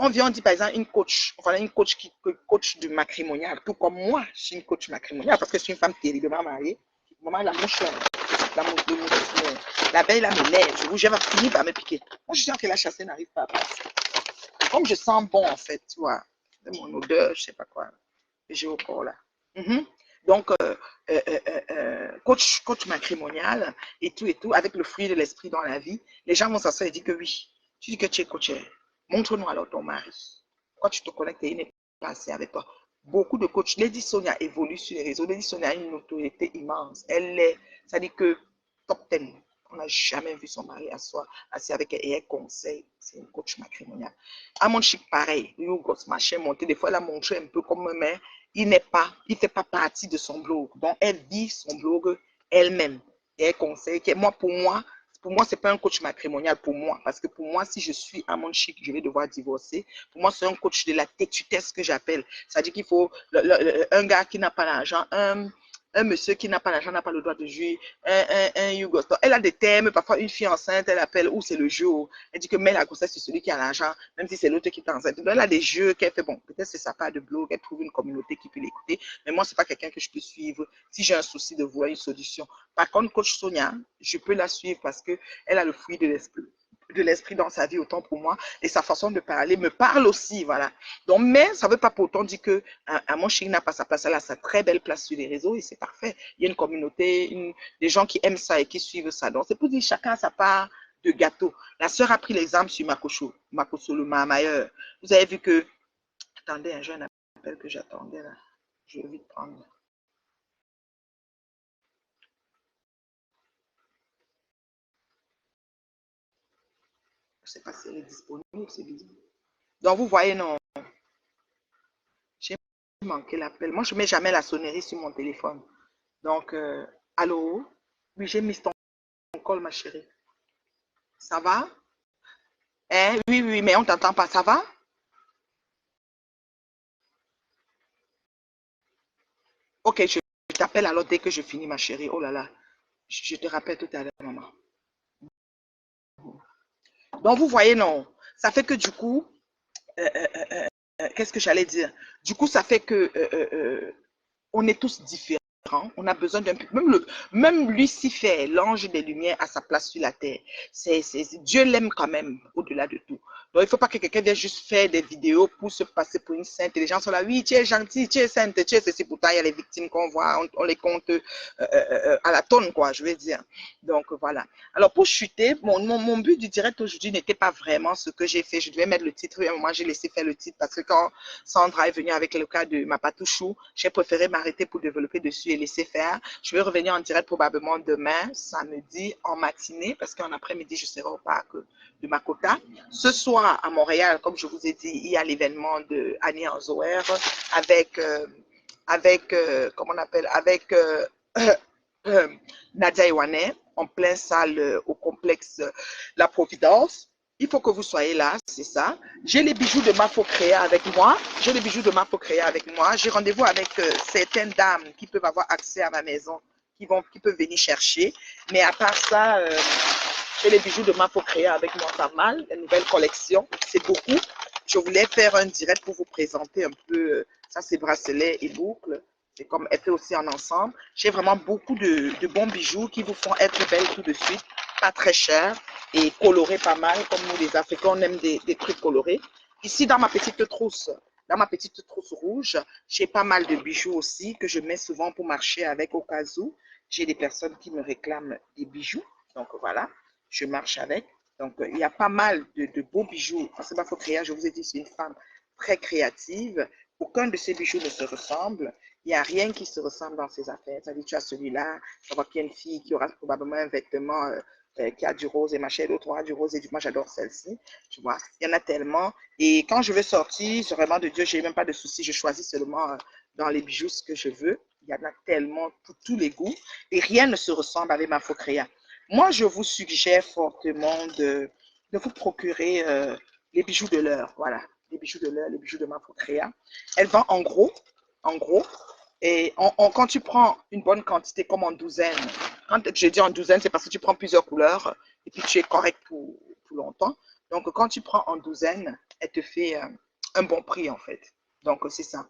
B: On vient, on dit par exemple une coach, enfin une coach qui coach du matrimonial, tout comme moi, je suis une coach matrimonial parce que je suis une femme terriblement mariée. Maman, la mouche, la belle, la m'énerve, je vous jure, elle va finir par me piquer. Moi, je sens que la chassée n'arrive pas à passer. Comme je sens bon, en fait, tu vois, de mon odeur, je sais pas quoi, que j'ai au corps là. Donc, coach matrimonial et tout, avec le fruit de l'esprit dans la vie, les gens vont s'asseoir et dire que oui, tu dis que tu es coaché. Montre-nous alors ton mari. Quand tu te connectes et il n'est pas assez avec toi. Beaucoup de coachs. Lady Sonia évolue sur les réseaux. Lady Sonia a une notoriété immense. Elle est, ça dit que top 10. On n'a jamais vu son mari assis avec elle et elle conseille. C'est une coach matrimoniale. À mon chic, pareil. Yougos, machin, monté. Des fois, elle a montré un peu comme mais il ne fait pas partie de son blog. Donc, elle vit son blog elle-même. Et elle conseille. Pour moi, ce n'est pas un coach matrimonial pour moi. Parce que pour moi, si je suis à mon chic, je vais devoir divorcer. Pour moi, c'est un coach de la têtutesse que j'appelle. C'est-à-dire qu'il faut un gars qui n'a pas d'argent, un monsieur qui n'a pas d'argent n'a pas le droit de jouer, un Yougoslavie. Elle a des thèmes, parfois une fille enceinte, elle appelle, ou c'est le jeu. Elle dit que met la grossesse sur celui qui a l'argent, même si c'est l'autre qui est enceinte. Donc, elle a des jeux qu'elle fait, bon, peut-être c'est sa part de blog, elle trouve une communauté qui peut l'écouter, mais moi, c'est pas quelqu'un que je peux suivre si j'ai un souci de voir une solution. Par contre, coach Sonia, je peux la suivre parce que elle a le fruit de l'esprit dans sa vie, autant pour moi, et sa façon de parler me parle aussi, voilà. Donc, mais ça ne veut pas pour autant dire que mon Ching n'a pas sa place, elle a sa très belle place sur les réseaux et c'est parfait. Il y a une communauté, des gens qui aiment ça et qui suivent ça. Donc, c'est pour dire chacun a sa part de gâteau. La sœur a pris l'exemple sur Makoso, le Mahamailleur. Vous avez vu que, attendez, j'ai un appel que j'attendais là, je vais vite prendre. Je ne sais pas si elle est disponible, c'est bizarre. Donc, vous voyez, non, j'ai manqué l'appel. Moi, je ne mets jamais la sonnerie sur mon téléphone. Donc, allô? Oui, j'ai mis ton call, ma chérie. Ça va? Hein? Oui, oui, mais on ne t'entend pas. Ça va? Ok, je t'appelle alors dès que je finis, ma chérie. Oh là là. Je te rappelle tout à l'heure, maman. Donc, vous voyez, non. Ça fait que du coup, qu'est-ce que j'allais dire? Du coup, ça fait que on est tous différents. On a besoin d'un peu. Même Lucifer, l'ange des lumières, a sa place sur la terre. Dieu l'aime quand même, au-delà de tout. Donc, il ne faut pas que quelqu'un vienne juste faire des vidéos pour se passer pour une sainte. Et les gens sont là, oui, tu es gentil, tu es sainte, tu es ceci. Pourtant, il y a les victimes qu'on voit, on les compte à la tonne, quoi, je veux dire. Donc, voilà. Alors, pour chuter, mon but du direct aujourd'hui n'était pas vraiment ce que j'ai fait. Je devais mettre le titre. À un moment, j'ai laissé faire le titre parce que quand Sandra est venue avec le cas de Mapatouchou, j'ai préféré m'arrêter pour développer dessus et laisser faire. Je vais revenir en direct probablement demain, samedi, en matinée, parce qu'en après-midi, je serai au parc de Makota. Ce soir, à Montréal, comme je vous ai dit, il y a l'événement de Annie Anzoer comment on appelle, avec Nadia Iwane, en plein salle au complexe La Providence. Il faut que vous soyez là, c'est ça. J'ai les bijoux de Mafo Créa avec moi. J'ai les bijoux de Mafo Créa avec moi. J'ai rendez-vous avec certaines dames qui peuvent avoir accès à ma maison, qui peuvent venir chercher. Mais à part ça, j'ai les bijoux de Mafo Créa avec moi pas mal. La nouvelle collection, c'est beaucoup. Je voulais faire un direct pour vous présenter un peu, ça c'est bracelets et boucles. C'est comme être aussi en ensemble. J'ai vraiment beaucoup de bons bijoux qui vous font être belle tout de suite. Pas très cher et coloré pas mal. Comme nous les Africains, on aime des trucs colorés. Ici, dans ma petite trousse rouge, j'ai pas mal de bijoux aussi que je mets souvent pour marcher avec au cas où. J'ai des personnes qui me réclament des bijoux. Donc voilà, je marche avec. Donc il y a pas mal de beaux bijoux. Parce que Mafo Créa, je vous ai dit, c'est une femme très créative. Aucun de ces bijoux ne se ressemble. Il n'y a rien qui se ressemble dans ces affaires. Ça dit, tu as celui-là, tu vois qu'il y a une fille qui aura probablement un vêtement qui a du rose et machin, l'autre aura du rose et du moi j'adore celle-ci, tu vois. Il y en a tellement. Et quand je veux sortir, c'est vraiment de Dieu, j'ai même pas de souci. Je choisis seulement dans les bijoux ce que je veux. Il y en a tellement pour tous les goûts et rien ne se ressemble avec Mafo Créa. Moi, je vous suggère fortement de vous procurer les bijoux de l'heure. Voilà, les bijoux de l'heure, les bijoux de Mafo Créa. Elle vend en gros. En gros. Et quand tu prends une bonne quantité, comme en douzaine, quand je dis en douzaine, c'est parce que tu prends plusieurs couleurs et puis tu es correct pour longtemps. Donc, quand tu prends en douzaine, elle te fait un bon prix, en fait. Donc, c'est ça.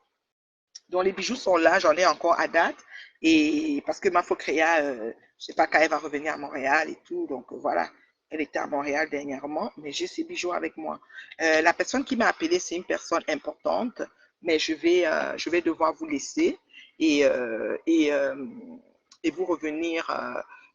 B: Donc, les bijoux sont là, j'en ai encore à date. Et parce que Mafo Créa, je ne sais pas quand elle va revenir à Montréal et tout. Donc, voilà. Elle était à Montréal dernièrement, mais j'ai ces bijoux avec moi. La personne qui m'a appelé, c'est une personne importante, mais je vais devoir vous laisser et, euh, et, euh, et vous revenir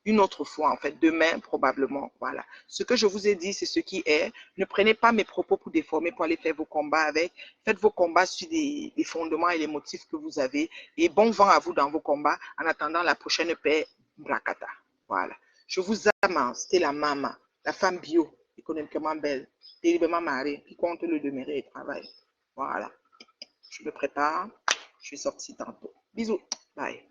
B: une autre fois, en fait, demain probablement. Voilà. Ce que je vous ai dit, c'est ce qui est. Ne prenez pas mes propos pour déformer, pour aller faire vos combats avec. Faites vos combats sur les fondements et les motifs que vous avez. Et bon vent à vous dans vos combats en attendant la prochaine paix, Brakata. Voilà. Je vous aime, c'était la maman, la femme bio, économiquement belle, terriblement mariée, qui compte le demeurer et travail. Voilà. Je me prépare. Je suis sortie tantôt. Bisous. Bye.